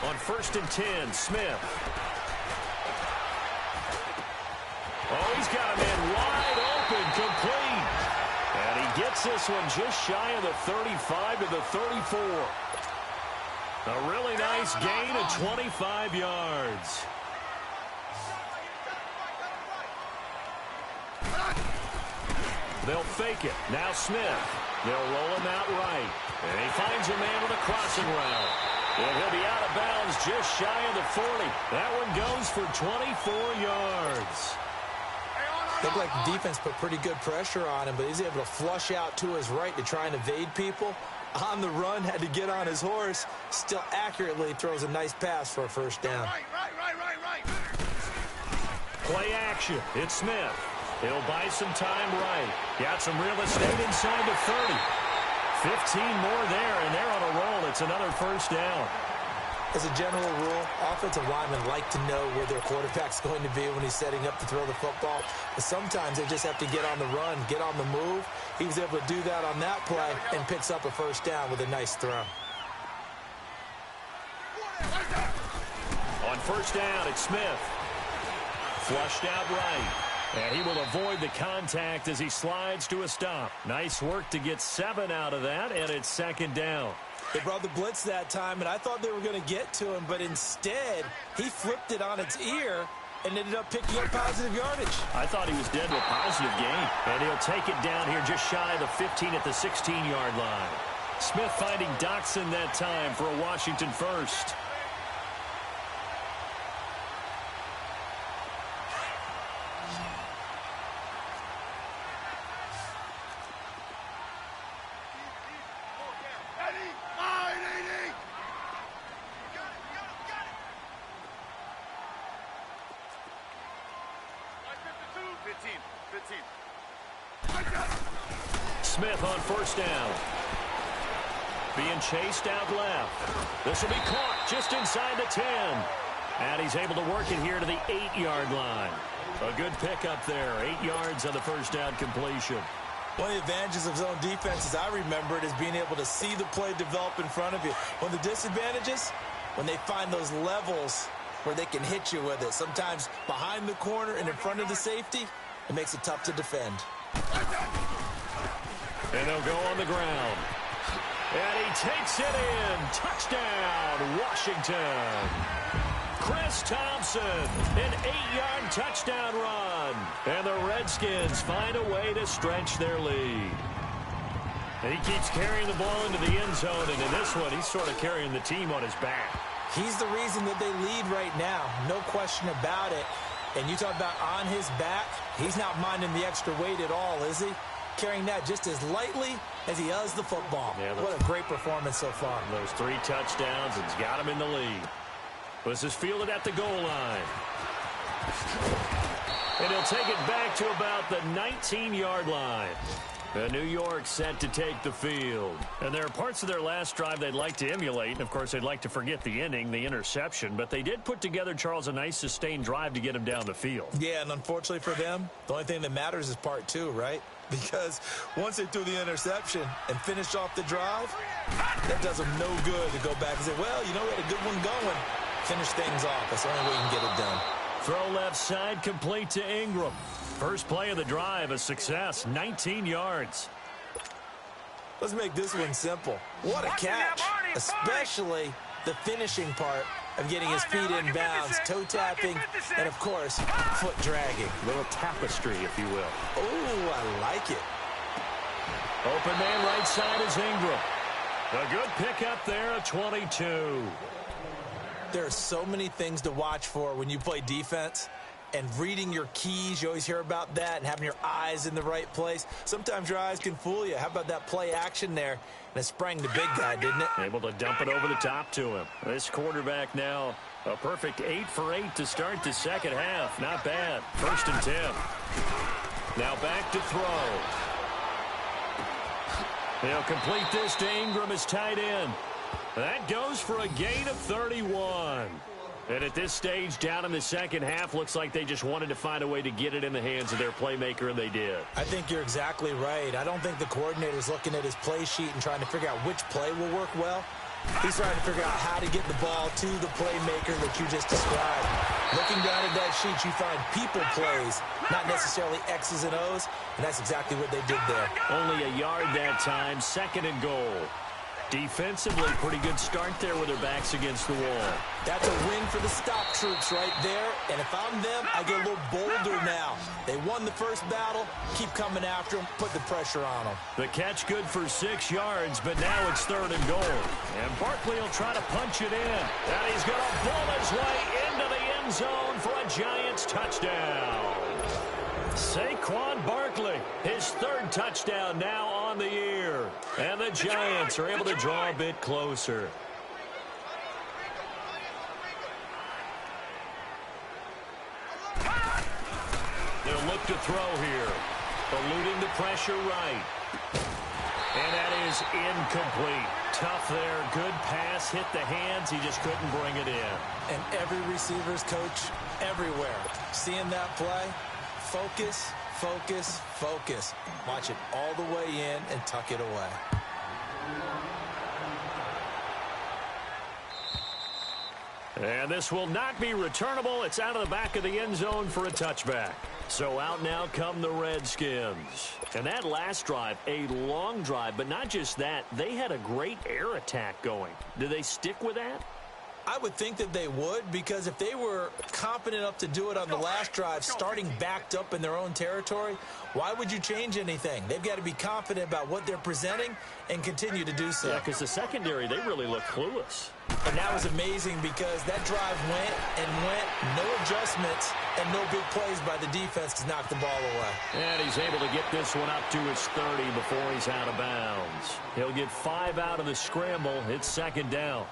On 1st and 10, Smith. Oh, he's got a man wide open, complete. And he gets this one just shy of the 35 to the 34. A really nice gain of 25 yards. They'll fake it. Now Smith. They'll roll him out right. And he finds a man with a crossing route. And he'll be out of bounds just shy of the 40. That one goes for 24 yards. Looked like the defense put pretty good pressure on him, but he's able to flush out to his right to try and evade people. On the run, had to get on his horse. Still accurately throws a nice pass for a first down. Right. Play action. It's Smith. He'll buy some time right. Got some real estate inside the 30. 15 more there, and they're on a roll. It's another first down. As a general rule, offensive linemen like to know where their quarterback's going to be when he's setting up to throw the football. But sometimes they just have to get on the run, get on the move. He was able to do that on that play and picks up a first down with a nice throw. On first down, it's Smith. Flushed out right. And he will avoid the contact as he slides to a stop. Nice work to get 7 out of that, and it's 2nd down. They brought the blitz that time, and I thought they were going to get to him, but instead, he flipped it on its ear and ended up picking up positive yardage. I thought he was dead with positive gain, and he'll take it down here just shy of the 15 at the 16-yard line. Smith finding Dotson that time for a Washington first. Smith on first down. Being chased out left. This will be caught just inside the 10. And he's able to work it here to the 8-yard line. A good pickup there. 8 yards on the first down completion. One of the advantages of zone defense, as I remember it, is being able to see the play develop in front of you. One of the disadvantages, when they find those levels where they can hit you with it. Sometimes behind the corner and in front of the safety, it makes it tough to defend. And they'll go on the ground. And he takes it in. Touchdown, Washington. Chris Thompson, an 8-yard touchdown run. And the Redskins find a way to stretch their lead. And he keeps carrying the ball into the end zone. And in this one, he's sort of carrying the team on his back. He's the reason that they lead right now. No question about it. And you talk about on his back, he's not minding the extra weight at all, is he? Carrying that just as lightly as he does the football. Yeah, what a great performance so far. Those 3 touchdowns, and he's got him in the lead. This is fielded at the goal line. And he'll take it back to about the 19-yard line. New York set to take the field. And there are parts of their last drive they'd like to emulate. And, of course, they'd like to forget the ending, the interception. But they did put together, Charles, a nice sustained drive to get him down the field. Yeah, and unfortunately for them, the only thing that matters is part 2, right? Because once they threw the interception and finished off the drive, that does them no good to go back and say, well, you know, we had a good one going. Finish things off. That's the only way you can get it done. Throw left side, complete to Ingram. First play of the drive, a success, 19 yards. Let's make this one simple. What a catch, especially the finishing part of getting his feet in bounds, toe tapping, and, of course, foot dragging. A little tapestry, if you will. Oh, I like it. Open man right side is Ingram. A good pickup there at 22. There are so many things to watch for when you play defense. And reading your keys, you always hear about that, and having your eyes in the right place. Sometimes your eyes can fool you. How about that play action there? And it sprang the big guy, didn't it? Able to dump it over the top to him. This quarterback now, a perfect 8 for 8 to start the second half. Not bad. 1st and 10. Now back to throw. He'll complete this to Ingram as tight end. That goes for a gain of 31. And at this stage, down in the second half, looks like they just wanted to find a way to get it in the hands of their playmaker, and they did. I think you're exactly right. I don't think the coordinator's looking at his play sheet and trying to figure out which play will work well. He's trying to figure out how to get the ball to the playmaker that you just described. Looking down at that sheet, you find people plays, not necessarily X's and O's, and that's exactly what they did there. Only a yard that time, 2nd and goal. Defensively, pretty good start there with their backs against the wall. That's a win for the stop troops right there. And if I'm them, I get a little bolder now. They won the first battle. Keep coming after them. Put the pressure on them. The catch good for 6 yards, but now it's 3rd and goal. And Barkley will try to punch it in. And he's going to bull his way into the end zone for a Giants touchdown. Saquon Barkley, his 3rd touchdown now on the year. And the Giants are able to draw a bit closer. They'll look to throw here. Eluding the pressure right. And that is incomplete. Tough there. Good pass. Hit the hands. He just couldn't bring it in. And every receiver's coach everywhere. Seeing that play, focus, focus, focus. Watch it all the way in and tuck it away. And this will not be returnable. It's out of the back of the end zone for a touchback. So out now come the Redskins. And that last drive, a long drive, but not just that. They had a great air attack going. Do they stick with that? I would think that they would, because if they were confident enough to do it on the last drive, starting backed up in their own territory, why would you change anything? They've got to be confident about what they're presenting and continue to do so. Yeah, because the secondary, they really look clueless. And that was amazing because that drive went and went, no adjustments, and no big plays by the defense to knock the ball away. And he's able to get this one up to his 30 before he's out of bounds. He'll get 5 out of the scramble. It's 2nd down.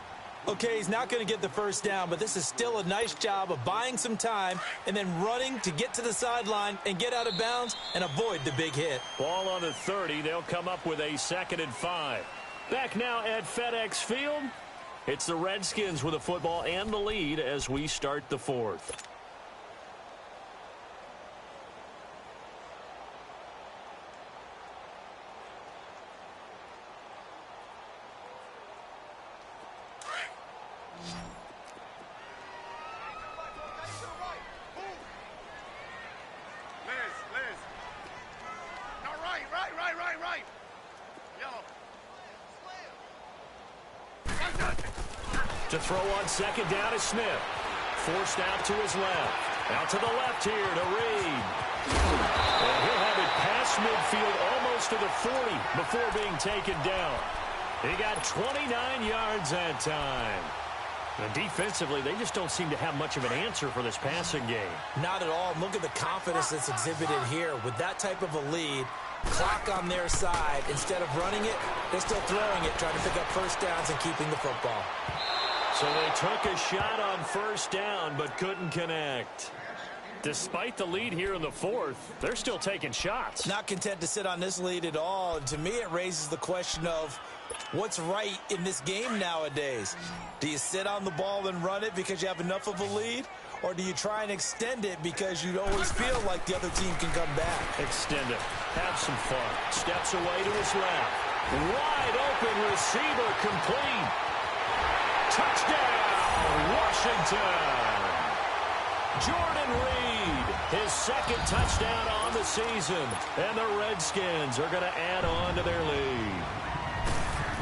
Okay, he's not going to get the first down, but this is still a nice job of buying some time and then running to get to the sideline and get out of bounds and avoid the big hit. Ball on the 30. They'll come up with a 2nd and 5. Back now at FedEx Field. It's the Redskins with the football and the lead as we start the 4th. Right. Yellow. To throw on 2nd down is Smith. Forced out to his left. Out to the left here to Reed. And he'll have it past midfield almost to the 40 before being taken down. He got 29 yards that time. And defensively, they just don't seem to have much of an answer for this passing game. Not at all. Look at the confidence that's exhibited here. With that type of a lead, clock on their side, instead of running it, they're still throwing it, trying to pick up first downs and keeping the football. So they took a shot on 1st down, but couldn't connect. Despite the lead here in the 4th, they're still taking shots. Not content to sit on this lead at all. And to me, it raises the question of what's right in this game nowadays. Do you sit on the ball and run it because you have enough of a lead? Or do you try and extend it because you always feel like the other team can come back? Extend it. Have some fun. Steps away to his left. Wide open receiver complete. Touchdown, Washington. Jordan Reed, his second touchdown on the season. And the Redskins are going to add on to their lead.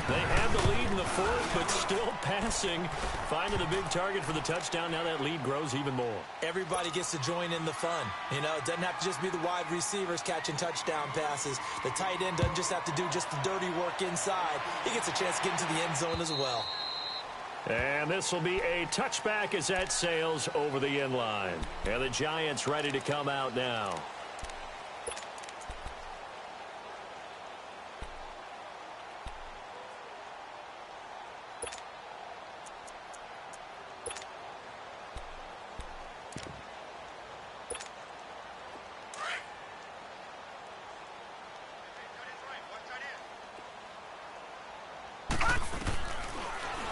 They have the lead in the fourth, but still passing. Finding the big target for the touchdown. Now that lead grows even more. Everybody gets to join in the fun. You know, it doesn't have to just be the wide receivers catching touchdown passes. The tight end doesn't just have to do just the dirty work inside. He gets a chance to get into the end zone as well. And this will be a touchback as that sails over the end line. And the Giants ready to come out now.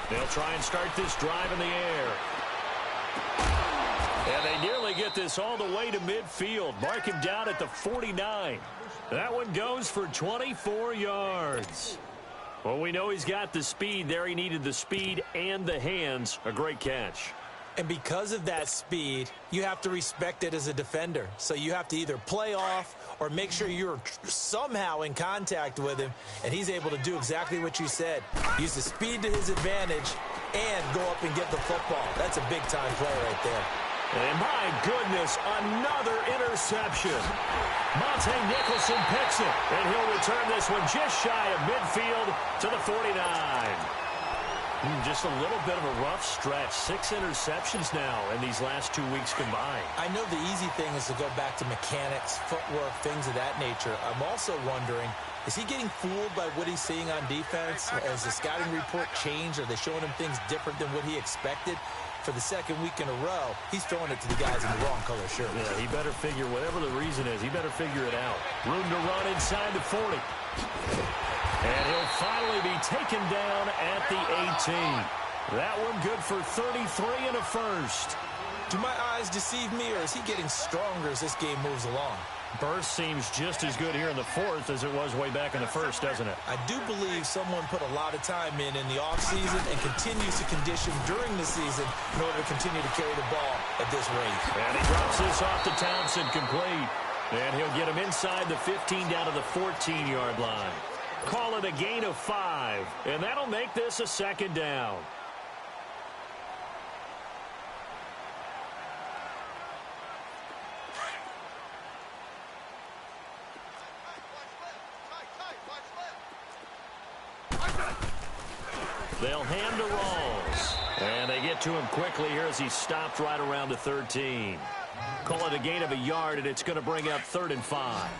They'll try and start this drive in the air. And they nearly get this all the way to midfield. Mark him down at the 49. That one goes for 24 yards. Well, we know he's got the speed there. He needed the speed and the hands. A great catch. And because of that speed, you have to respect it as a defender. So you have to either play off or make sure you're somehow in contact with him, and he's able to do exactly what you said. Use the speed to his advantage and go up and get the football. That's a big-time play right there. And my goodness, another interception. Monte Nicholson picks it, and he'll return this one just shy of midfield to the 49. Just a little bit of a rough stretch. 6 interceptions now in these last 2 weeks combined. I know the easy thing is to go back to mechanics, footwork, things of that nature. I'm also wondering, is he getting fooled by what he's seeing on defense? Has the scouting report changed? Are they showing him things different than what he expected? For the second week in a row, he's throwing it to the guys in the wrong color shirt. Yeah, he better figure, whatever the reason is, he better figure it out. Room to run inside the 40. And he'll finally be taken down at the 18. That one good for 33 and a first. Do my eyes deceive me, or is he getting stronger as this game moves along? Burst seems just as good here in the fourth as it was way back in the first, doesn't it? I do believe someone put a lot of time in the offseason and continues to condition during the season in order to continue to carry the ball at this rate. And he drops this off to Townsend complete. And he'll get him inside the 15 down to the 14-yard line. Call it a gain of 5, and that'll make this a second down. They'll hand to Rawls. And they get to him quickly here as he stopped right around the 13. Call it a gain of a yard, and it's going to bring up 3rd and 5.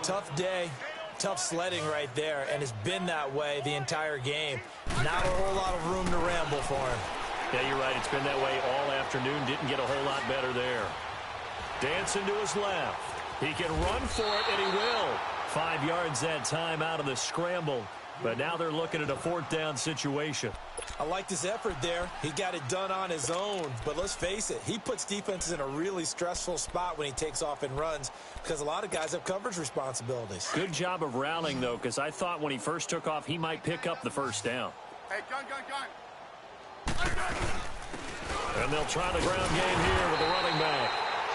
Tough day. Tough sledding right there, and it's been that way the entire game. Not a whole lot of room to ramble for him. Yeah, you're right. It's been that way all afternoon. Didn't get a whole lot better there. Dancing to his left. He can run for it, and he will. 5 yards that time out of the scramble. But now they're looking at a 4th down situation. I liked his effort there. He got it done on his own. But let's face it, he puts defenses in a really stressful spot when he takes off and runs because a lot of guys have coverage responsibilities. Good job of rallying, though, because I thought when he first took off, he might pick up the 1st down. Hey, gun. And they'll try the ground game here with the running back.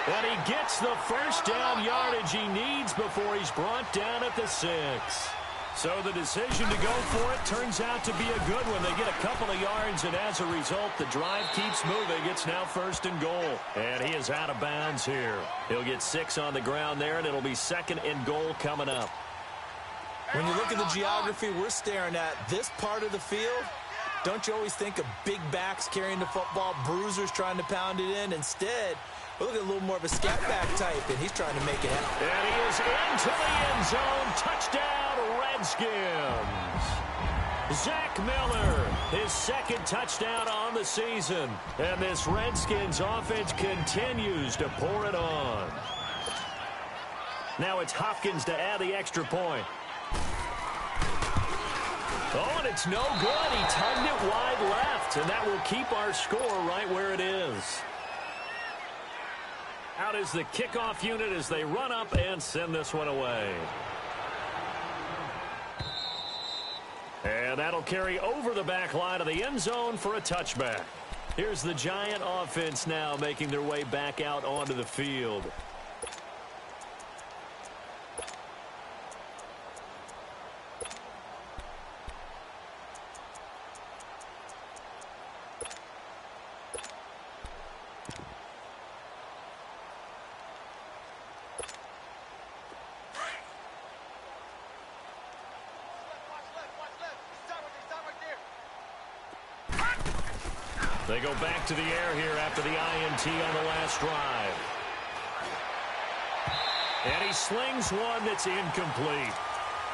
And he gets the 1st down yardage he needs before he's brought down at the 6. So the decision to go for it turns out to be a good one. They get a couple of yards, and as a result, the drive keeps moving. It's now 1st and goal. And he is out of bounds here. He'll get 6 on the ground there, and it'll be 2nd and goal coming up. When you look at the geography we're staring at, this part of the field, don't you always think of big backs carrying the football, bruisers trying to pound it in? Instead, look at a little more of a scat back type, and he's trying to make it happen. And he is into the end zone. Touchdown, Redskins. Zach Miller, his 2nd touchdown on the season. And this Redskins offense continues to pour it on. Now it's Hopkins to add the extra point. Oh, and it's no good. He tugged it wide left, and that will keep our score right where it is. Out is the kickoff unit as they run up and send this one away. And that'll carry over the back line of the end zone for a touchback. Here's the Giant offense now making their way back out onto the field. They go back to the air here after the INT on the last drive. And he slings one that's incomplete.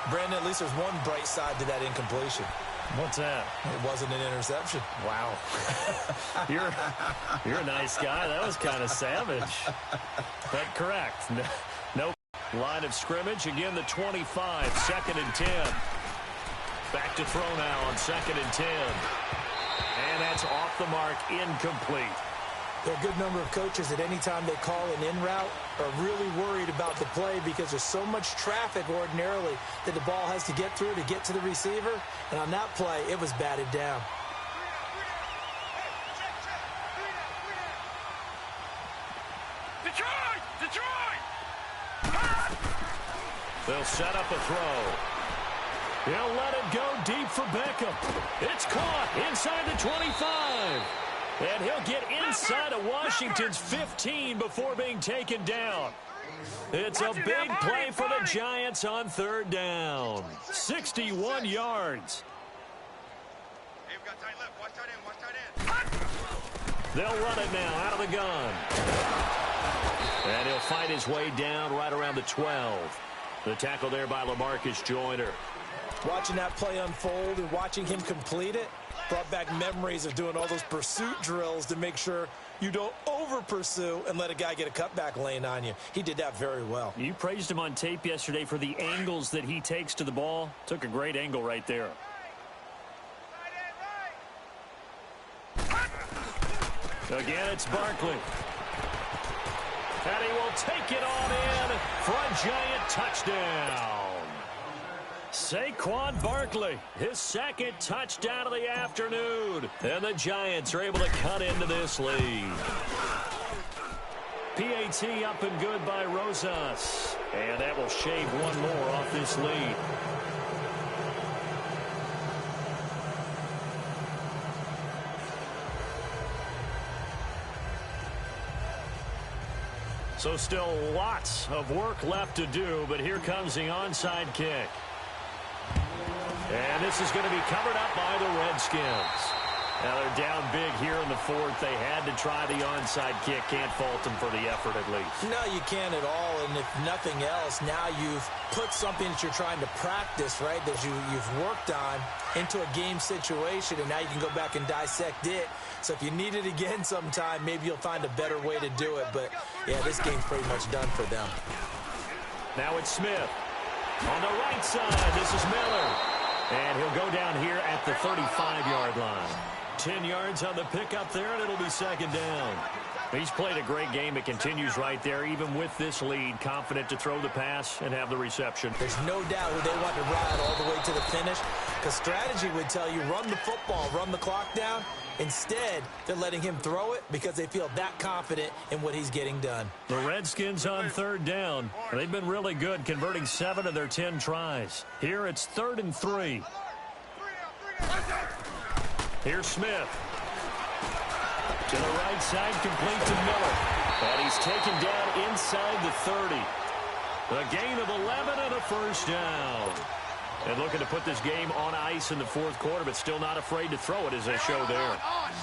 Brandon, at least there's one bright side to that incompletion. What's that? It wasn't an interception. Wow. You're a nice guy. That was kind of savage. But correct. No line of scrimmage. Again, the 25. 2nd and 10. Back to throw now on 2nd and 10. And that's off the mark, incomplete. There are a good number of coaches at any time they call an in route are really worried about the play because there's so much traffic ordinarily that the ball has to get through to get to the receiver. And on that play, it was batted down. They'll set up a throw. He'll let it go deep for Beckham. It's caught inside the 25. And he'll get inside of Washington's 15 before being taken down. It's a big play for the Giants on 3rd down. 61 yards. Hey, we got tight left. Watch tight end. Watch tight end. They'll run it now out of the gun. And he'll fight his way down right around the 12. The tackle there by LaMarcus Joyner. Watching that play unfold and watching him complete it brought back memories of doing all those pursuit drills to make sure you don't over-pursue and let a guy get a cutback lane on you. He did that very well. You praised him on tape yesterday for the angles that he takes to the ball. Took a great angle right there. Again, it's Barkley. And he will take it on in for a Giant touchdown. Saquon Barkley, his 2nd touchdown of the afternoon. And the Giants are able to cut into this lead. PAT up and good by Rosas. And that will shave one more off this lead. So still lots of work left to do, but here comes the onside kick. And this is going to be covered up by the Redskins. Now they're down big here in the 4th. They had to try the onside kick. Can't fault them for the effort at least. No, you can't at all. And if nothing else, now you've put something that you're trying to practice, right, that you've worked on into a game situation, and now you can go back and dissect it. So if you need it again sometime, maybe you'll find a better way to do it. But, yeah, this game's pretty much done for them. Now it's Smith. On the right side, this is Miller. And he'll go down here at the 35-yard line. 10 yards on the pickup there, and it'll be 2nd down. He's played a great game. It continues right there, even with this lead. Confident to throw the pass and have the reception. There's no doubt who they want to ride all the way to the finish, because strategy would tell you run the football, run the clock down. Instead, they're letting him throw it because they feel that confident in what he's getting done. The Redskins on 3rd down. They've been really good, converting 7 of their 10 tries. Here it's 3rd and 3. Here's Smith. To the right side, complete to Miller. And he's taken down inside the 30. A gain of 11 and a 1st down. And looking to put this game on ice in the 4th quarter, but still not afraid to throw it as they show there.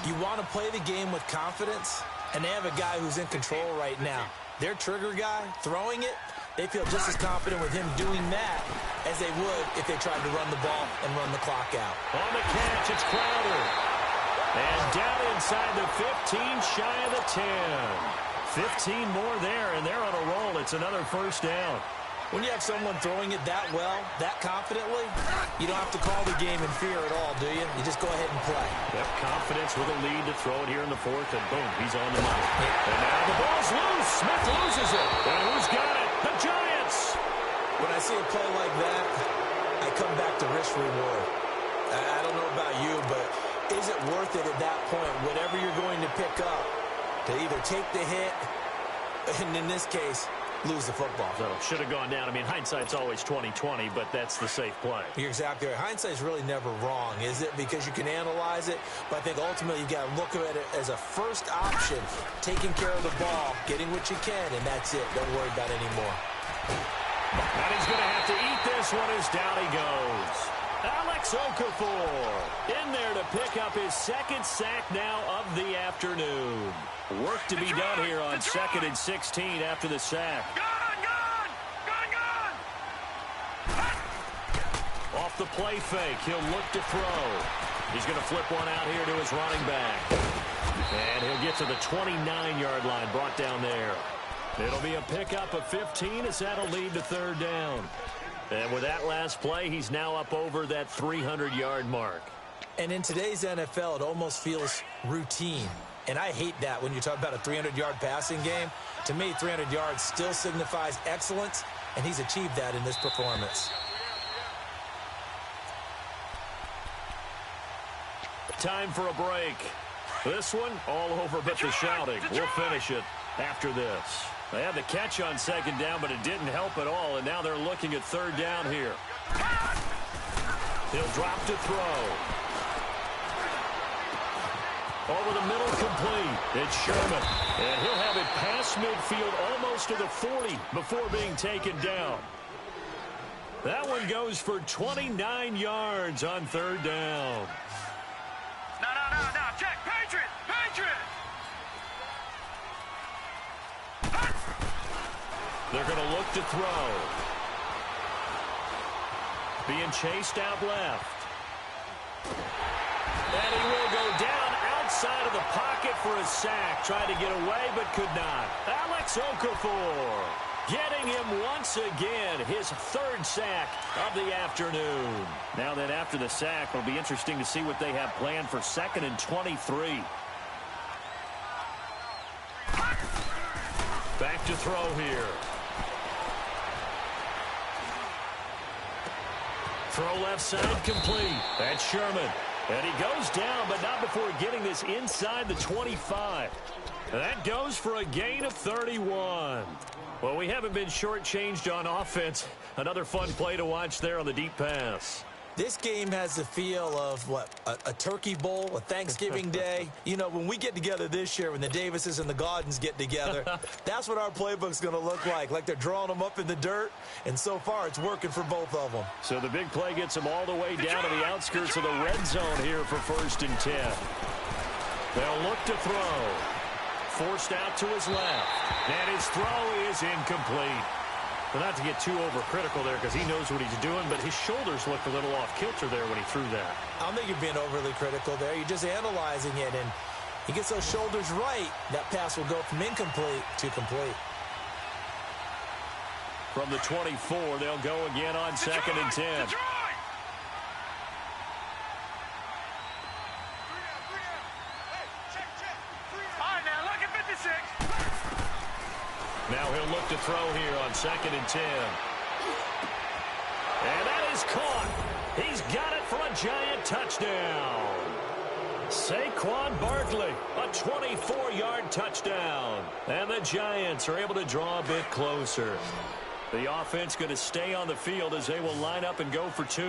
You want to play the game with confidence, and they have a guy who's in control right now. Their trigger guy, throwing it, they feel just as confident with him doing that as they would if they tried to run the ball and run the clock out. On the catch, it's Crowder. And down inside the 15, shy of the 10. 15 more there, and they're on a roll. It's another 1st down. When you have someone throwing it that well, that confidently, you don't have to call the game in fear at all, do you? You just go ahead and play. Yep, confidence with a lead to throw it here in the 4th, and boom, he's on the money. And now the ball's loose. Smith loses it. And who's got it? The Giants. When I see a play like that, I come back to risk reward. I don't know about you, but is it worth it at that point, whatever you're going to pick up, to either take the hit, and in this case, lose the football? So should have gone down. I mean, hindsight's always 20/20, but that's the safe play. You're exactly right. Hindsight's really never wrong, is it? Because you can analyze it, but I think ultimately you got to look at it as a first option, taking care of the ball, getting what you can, and that's it. Don't worry about it anymore. And he's going to have to eat this one as down he goes. Alex Okafor in there to pick up his second sack now of the afternoon. Work to be done here on 2nd and 16 after the sack. Off the play fake, he'll look to throw. He's going to flip one out here to his running back. And he'll get to the 29-yard line, brought down there. It'll be a pickup of 15 as that'll lead to 3rd down. And with that last play, he's now up over that 300-yard mark. And in today's NFL, it almost feels routine. And I hate that when you talk about a 300-yard passing game. To me, 300 yards still signifies excellence, and he's achieved that in this performance. Time for a break. This one, all over but the shouting. We'll finish it after this. They had the catch on 2nd down, but it didn't help at all, and now they're looking at 3rd down here. He'll drop to throw. Over the middle, complete. It's Sherman, and he'll have it past midfield almost to the 40 before being taken down. That one goes for 29 yards on 3rd down. No, check, Patriot! They're going to look to throw. Being chased out left. And he will go down outside of the pocket for a sack. Tried to get away, but could not. Alex Okafor getting him once again, his 3rd sack of the afternoon. Now then, after the sack, it'll be interesting to see what they have planned for 2nd and 23. Back to throw here. Throw left side complete. That's Sherman. And he goes down, but not before getting this inside the 25. And that goes for a gain of 31. Well, we haven't been shortchanged on offense. Another fun play to watch there on the deep pass. This game has the feel of, a turkey bowl, a Thanksgiving day. You know, when we get together this year, when the Davises and the Gaudens get together, that's what our playbook's going to look like they're drawing them up in the dirt, and so far it's working for both of them. So the big play gets them all the way down to the outskirts of the red zone here for 1st and 10. They'll look to throw. Forced out to his left, and his throw is incomplete. But not to get too overcritical there because he knows what he's doing, but his shoulders looked a little off kilter there when he threw that. I don't think you're being overly critical there. You're just analyzing it, and he gets those shoulders right. That pass will go from incomplete to complete. From the 24, they'll go again on 2nd and 10. Now he'll look to throw here on 2nd and 10. And that is caught. He's got it for a giant touchdown. Saquon Barkley, a 24-yard touchdown. And the Giants are able to draw a bit closer. The offense going to stay on the field as they will line up and go for 2.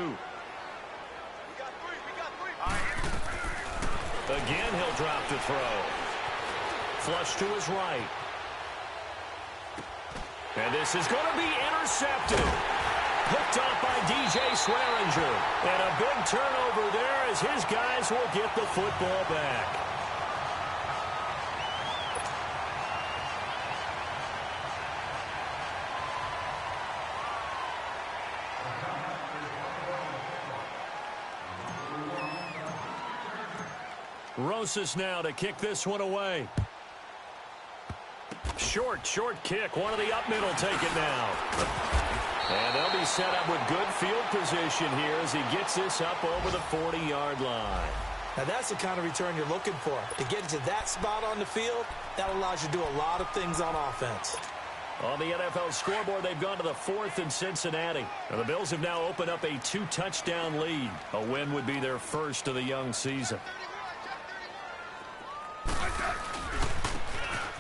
Again, he'll drop to throw. Flush to his right. And this is going to be intercepted. Picked up by DJ Swearinger. And a big turnover there as his guys will get the football back. Rosas now to kick this one away. Short kick. One of the up middle take it now. And they'll be set up with good field position here as he gets this up over the 40-yard line. Now that's the kind of return you're looking for. To get to that spot on the field, that allows you to do a lot of things on offense. On the NFL scoreboard, they've gone to the 4th in Cincinnati. And the Bills have now opened up a 2-touchdown lead. A win would be their first of the young season.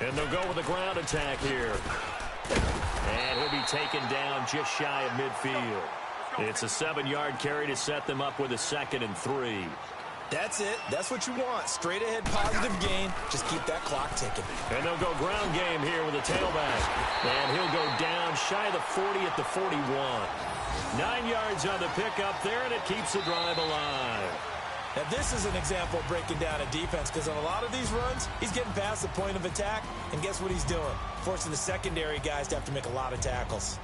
And they'll go with a ground attack here. And he'll be taken down just shy of midfield. It's a 7-yard carry to set them up with a 2nd and 3. That's it. That's what you want. Straight ahead positive gain. Just keep that clock ticking. And they'll go ground game here with a tailback. And he'll go down shy of the 40 at the 41. 9 yards on the pickup there, and it keeps the drive alive. Now, this is an example of breaking down a defense, because on a lot of these runs, he's getting past the point of attack, and guess what he's doing? Forcing the secondary guys to have to make a lot of tackles.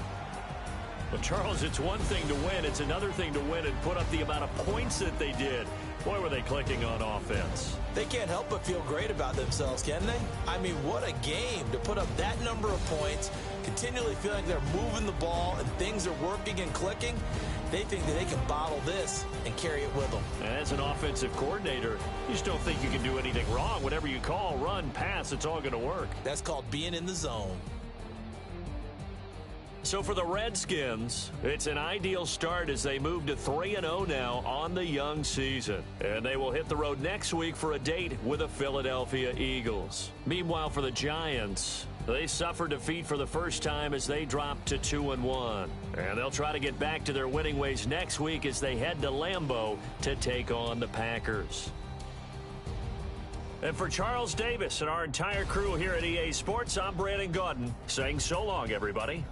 Well, Charles, it's one thing to win. It's another thing to win and put up the amount of points that they did. Boy, were they clicking on offense. They can't help but feel great about themselves, can they? I mean, what a game to put up that number of points, continually feeling like they're moving the ball and things are working and clicking. They think that they can bottle this and carry it with them. And as an offensive coordinator, you just don't think you can do anything wrong. Whatever you call, run, pass, it's all going to work. That's called being in the zone. So for the Redskins, it's an ideal start as they move to 3-0 now on the young season. And they will hit the road next week for a date with the Philadelphia Eagles. Meanwhile, for the Giants, they suffered defeat for the first time as they dropped to 2-1. And they'll try to get back to their winning ways next week as they head to Lambeau to take on the Packers. And for Charles Davis and our entire crew here at EA Sports, I'm Brandon Gaudin saying so long, everybody.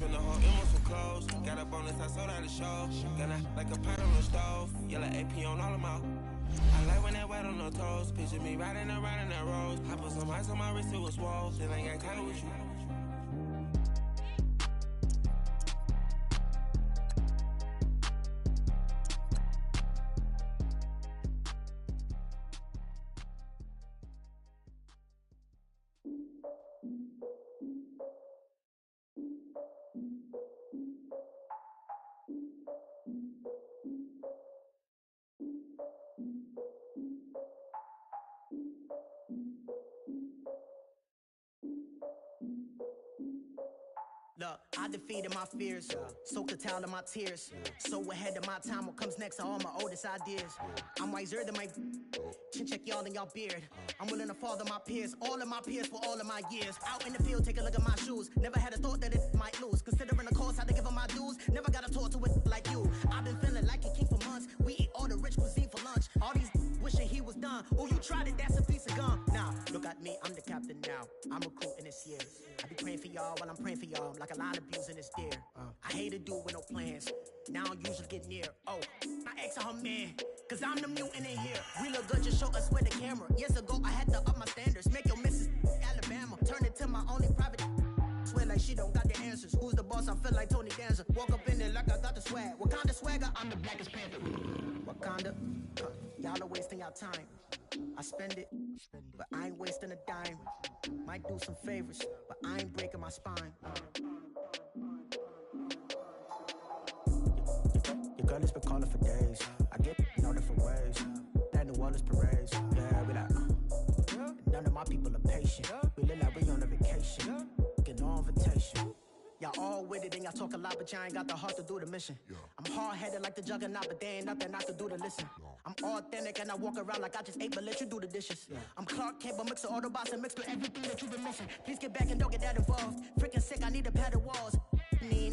spent the whole M on some clothes. Got a bonus, I sold out the show. Got like a pot on the stove. Yellow AP on all of my. I like when that wet on the toes. Picture me riding around in that rose. I put some ice on my wrist, it was swole. Then I got caught with you. Look, I defeated my fears, soaked a towel in my tears. So ahead of my time, what comes next are all my oldest ideas. I'm wiser than my chin check y'all in y'all beard. I'm willing to father my peers, all of my peers for all of my years. Out in the field, take a look at my shoes. Never had a thought that it might lose. Considering the cost, had to give them my dues. Never got a talk to it like you. I've been feeling like a king for months. We eat all the rich cuisine for lunch. All these wishing he was done. Oh, you tried it, that's a piece of gum. Now, look at me, I'm the captain now. I'm recruiting this year. I be praying for y'all while I'm praying for y'all. Like a line of abusing this deer. I hate a dude with no plans. Now I usually get near. Oh, I ask her man, cause I'm the mutant in here. We look good, just show us where the camera. Years ago, I had to up my standards. Make your missus Alabama. Turn it to my only private. Swear like she don't got the answers. Who's the boss? I feel like Tony Danza. Walk up in there like I got the swag. Wakanda swagger, I'm the blackest panther. Wakanda, y'all are wasting your time. I spend it, but I ain't wasting a dime. Might do some favors, but I ain't breaking my spine. Your girl has been calling for days. I get in all different ways. That New Orleans parades. Yeah, we like, none of my people are patient. We look like we on a vacation. Get no invitation. Y'all all with it and y'all talk a lot, but y'all ain't got the heart to do the mission. I'm hard-headed like the juggernaut, but there ain't nothing I can do to listen. I'm authentic and I walk around like I just ate, but let you do the dishes. I'm Clark Kent, but mix the Autobots and mix with everything that you've been missing. Please get back and don't get that involved. Freaking sick, I need a padded walls.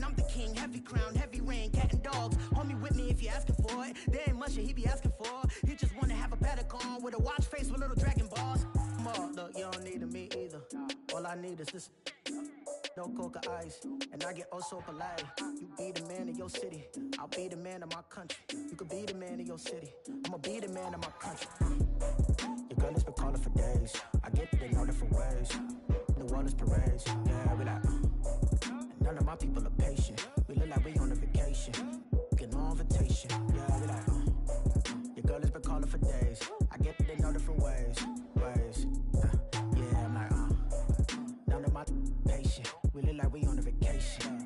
I'm the king, heavy crown, heavy rain, cat and dogs. Homie with me if you're asking for it. There ain't much that he be asking for. He just wanna have a paddock on with a watch face with little dragon balls. Look, you don't need me either. All I need is this. No coca ice, and I get oh so polite. You be the man of your city, I'll be the man of my country. You could be the man of your city, I'ma be the man of my country. Your girl has been calling for days. I get it in all different ways. New Orleans parades, yeah, we like. None of my people are patient. We look like we on a vacation. Get no invitation, yeah, we like. Your girl has been calling for days. I get it in all different ways. Yeah, I'm like, none of my patient. We look like we on a vacation.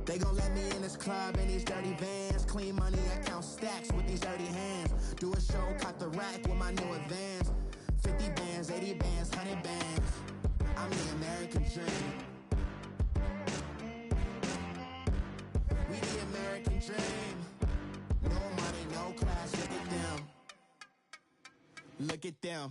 They gon' let me in this club in these dirty vans. Clean money, I count stacks with these dirty hands. Do a show, caught the rack with my new advance. 50 bands, 80 bands, 100 bands. I'm the American dream. We the American dream. No money, no class, look at them. Look at them,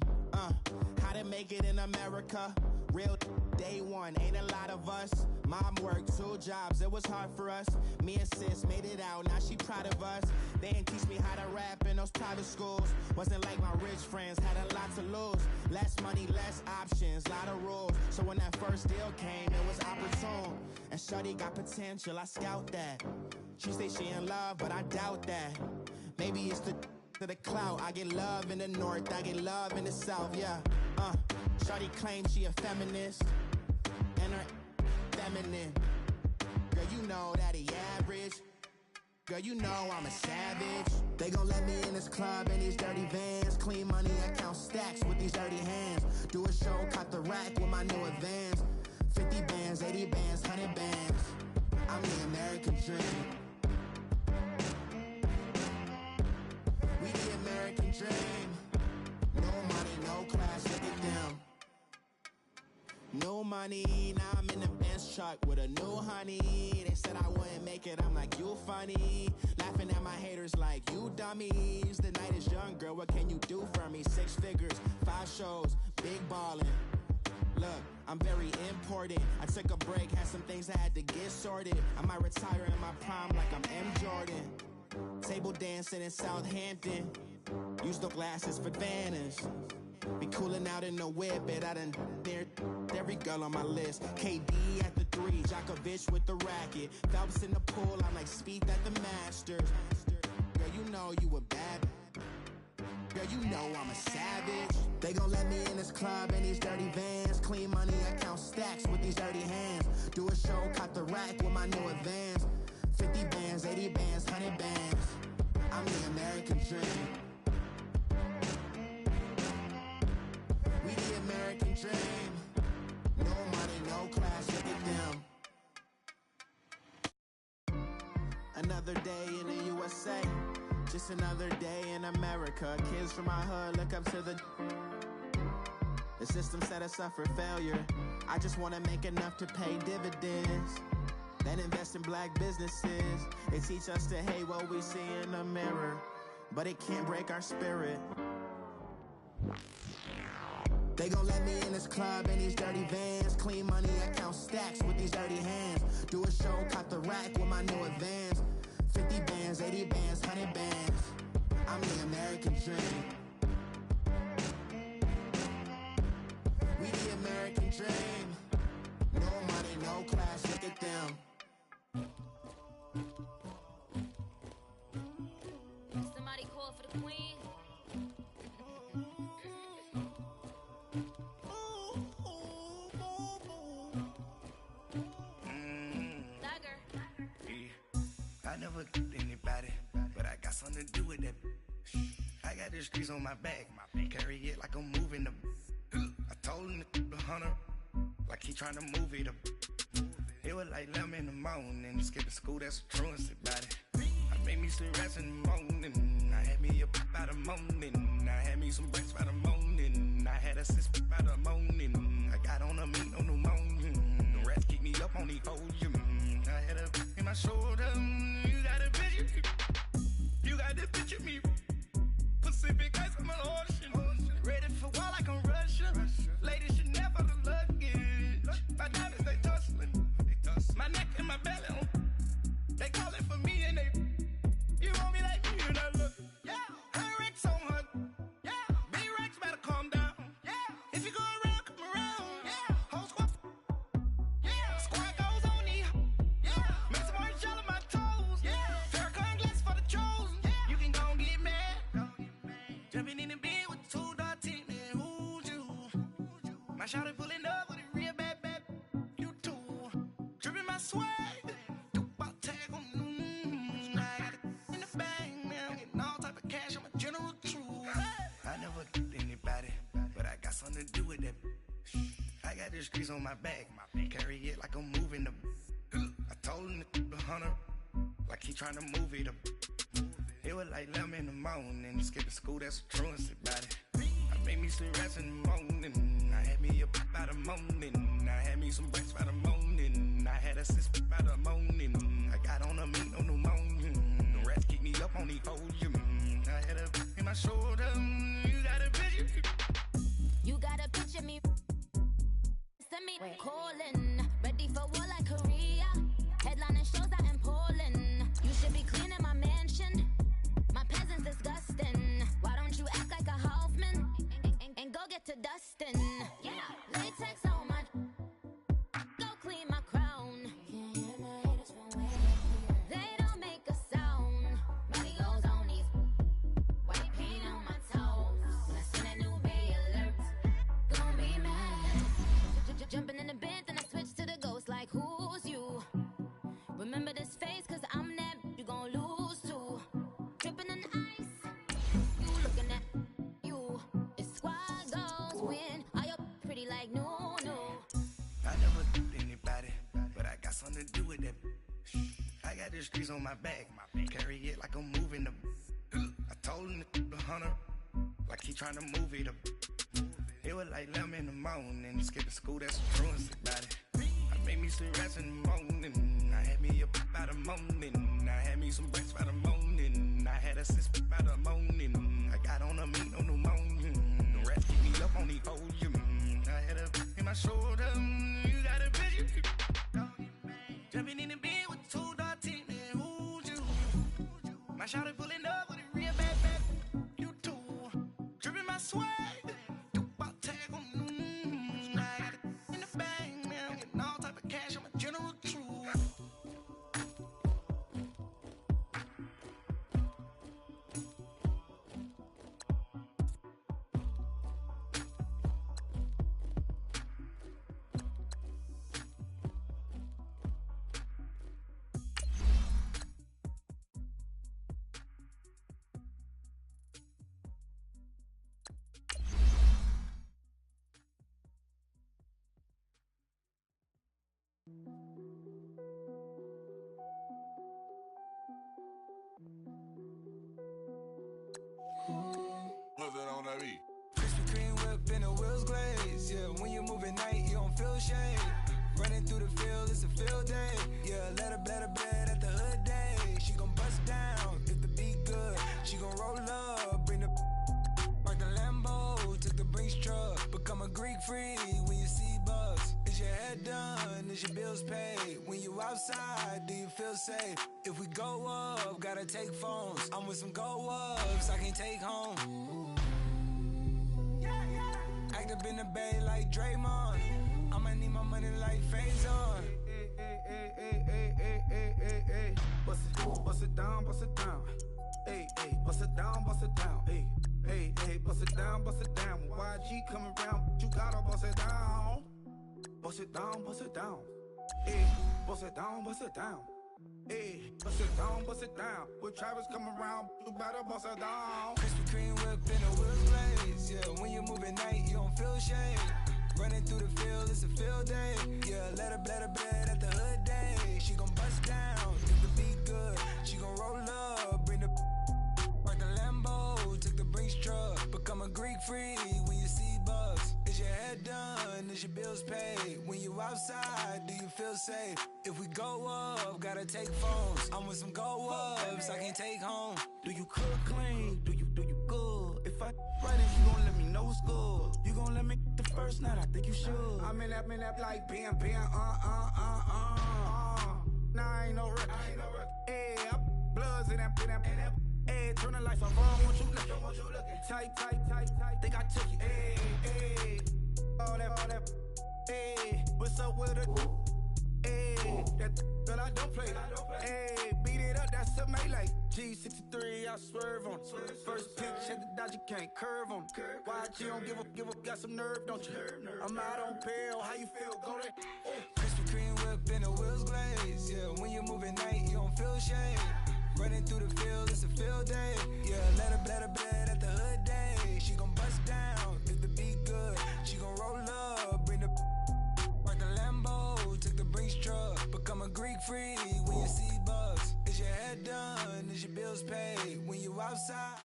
how to make it in America. Real day one, ain't a lot of us. Mom worked 2 jobs, it was hard for us. Me and sis made it out, now she proud of us. They didn't teach me how to rap in those private schools. Wasn't like my rich friends, had a lot to lose. Less money, less options, lot of rules. So when that first deal came, it was opportune. And shorty got potential, I scout that. She say she in love, but I doubt that. Maybe it's the clout. I get love in the north, I get love in the south, yeah. Shorty claims she a feminist, and her feminine. Girl, you know that he average. Girl, you know I'm a savage. They gon' let me in this club in these dirty vans. Clean money, I count stacks with these dirty hands. Do a show, caught the rack with my new advance. 50 bands, 80 bands, 100 bands. I'm the American dream. money. Now I'm in the Benz truck with a new honey. They said I wouldn't make it, I'm like, you funny. Laughing at my haters like, you dummies. The night is young, girl, what can you do for me? 6 figures, 5 shows, big ballin'. Look, I'm very important. I took a break, had some things I had to get sorted. I might retire in my prime like I'm M. Jordan. Table dancing in Southampton. Use the glasses for Vanish. Be cooling out in the whip, but I done dared every girl on my list. KD at the 3, Djokovic with the racket. Phelps in the pool, I'm like Speed at the Masters. Girl, you know you a bad. Girl, you know I'm a savage. They gon' let me in this club in these dirty vans. Clean money, I count stacks with these dirty hands. Do a show, cut the rack with my new advance. 50 bands, 80 bands, 100 bands. I'm the American dream. We the American dream. No money, no class, look at them. Another day in the USA. Just another day in America. Kids from my hood look up to the system set us up for failure. I just wanna make enough to pay dividends, then invest in black businesses. They teach us to hate what we see in the mirror, but it can't break our spirit. They gon' let me in this club in these dirty vans. Clean money, I count stacks with these dirty hands. Do a show, cut the rack with my new advance. 50 bands, 80 bands, 100 bands. I'm the American dream. We the American dream. No money, no class, look at them. Somebody call for the queen. I never did anybody, but I got something to do with that. I got the streets on my back, carry it like I'm moving them. I told him the hunter, like he trying to move it up. It was like 11 in the morning, skipping school, that's a truancy about it. I made me some rest in the morning, I had me a pop by the morning. I had me some breaks by the morning, I had a sis by the morning. I got on a meat on the morning, the rats keep me up on the podium. I had a in my shoulder, you got a picture, you got the picture me. Pacific ice on my ocean, ready for war like I'm Russian. Ladies should never the luggage, my diamonds they tussling, my neck and my belly on. They calling for me and they, you want me like me and I look, yeah. Her Rex on her, yeah. Big Rex better calm down, yeah. If you go around, come around, yeah. Whole squad, yeah. Squad goes on me, yeah. Make some orange gel on my toes, yeah. Farrakhan glass for the chosen, yeah. You can go and get mad, jumping in the bed with 2 dark teeth, man. Who's you? My shawty pulling up with a real bad, you too. Dripping my swag. Something to do with that. I got the streets on my back, carry it like I'm moving them. I told him the hunter, like he trying to move it up. It was like 11 in the morning, skipping school, that's a truancy about it. I made me some rest in the morning, I had me a pop by the morning. I had me some breaks by the morning, I had a sis by the morning. I got on a meat on the morning, the rats keep me up on the podium. I had a in my shoulder, you got a picture. You gotta picture me. Send me calling. Ready for war like Korea. Headlining shows out in Poland. You should be cleaning my mansion. My peasants disgusting. Why don't you act like a Hoffman and go get to dustin'? Yeah, latex on my. Go clean my crown. They don't make a sound. Money goes on these. White paint on my toes. When I send a new bay alert. Gonna be mad. Jumping in the bed, then I switch to the ghost like who's you? Remember this face, cause I'm that you gon' lose too. Dripping in ice, you looking at you. It's squad goes win. Are you pretty like no? I never did anybody, but I got something to do with that. I got the streets on my back, carry it like I'm moving them. I told him the hunter, like he trying to move it up. It was like 11 in the morning. Skipping school, that's some truancy about it. I made me some rest in the morning. I had me up by the morning. I had me some breakfast by the morning. I had a sis by the morning. I got on a meat, no pneumonia. The rats keep me up on the podium. I had a in my shoulder. You got a vision. Jumping in the bed with 2 dark teeth. Who's you? My shawty pulling up with a real bad back. You too. Dripping my swag. What's that on that beat? Krispy Kreme whip and the wheels glaze. Yeah, when you move at night, you don't feel shade. Running through the field, it's a field day. Yeah, let her bed at the hood day. She gon' bust down if the beat good. She gon' roll up, bring the park the Lambo, took the Brinks truck. Become a Greek freak when you see bugs. Is your head done? Is your bills paid? When you outside, do you feel safe? If we go up, gotta take phones. I'm with some go-ups I can't take home. Act up in the bay like Draymond. I'ma need my money like Faison. Bust it down, bust it down. Hey, hey, bust it down, bust it down. Hey, hey, hey, bust it down, bust it down. When YG coming around, you gotta bust it down. Bust it down, bust it down. Hey, bust it down, bust it down. Hey, bust it down, bust it down. When Travis come around, you better bust it down. Krispy Kreme whip and the wheels glaze. Yeah, when you move at night, you don't feel shade. Running through the field, it's a field day. Yeah, let her bed at the hood day. She gon' bust down if the beat good. She gon' roll up, bring the park the Lambo, took the Brinks truck. Become a Greek freak when you see bugs. Is your head done? Is your bills paid? When you outside, do you feel safe? If we go up, gotta take phones. I'm with some go-ups I can't take home. Do you cook clean? Do you good? If I right, if you gon' let me know what's good. You gon' let me the first night, I think you should. I'm in that like bam, Nah, I ain't no wreck. Hey, bloods in that. Hey, turn the lights off, I want you looking. Tight. Think I took it. Hey, all that. Hey, what's up with it? Hey, that girl I don't play. Hey, beat it up, that's a melee. G63, I swerve on it. First pitch at the dodge, you can't curve on it. YG don't give up, got some nerve, don't you? I'm out on bail, how you feel? Go there. Krispy Kreme whip and the wheels glaze. Yeah, when you move at night, you don't feel shade. Running through the field, it's a field day. Yeah, let her bed at the hood day. She gon' bust down if the beat good. She gon' roll up, bring the park the Lambo, took the Brinks truck. Become a Greek freak when you see bugs. Is your head done? Is your bills paid? When you outside.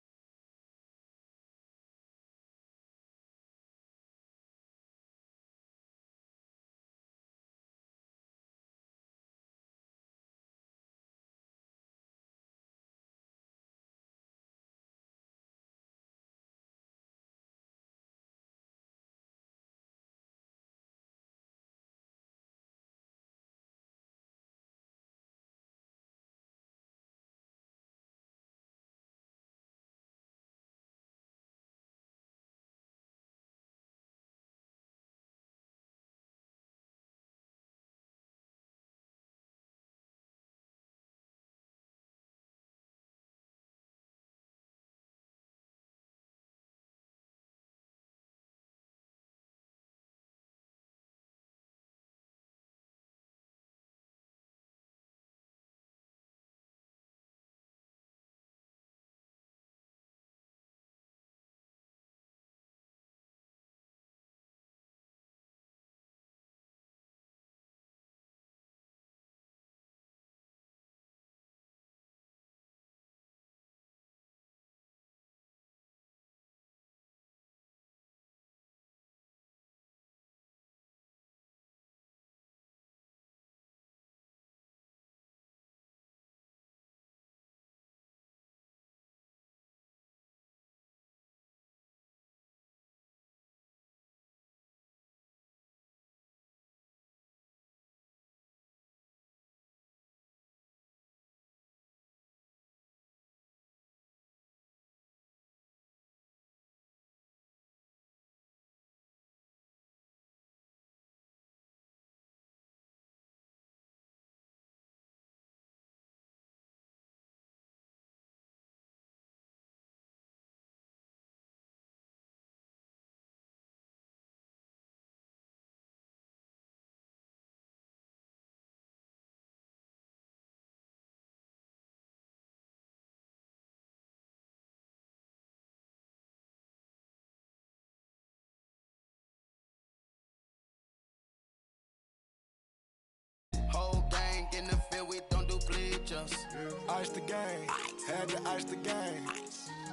ice the game. Had to ice the game.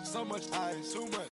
So much ice, too much.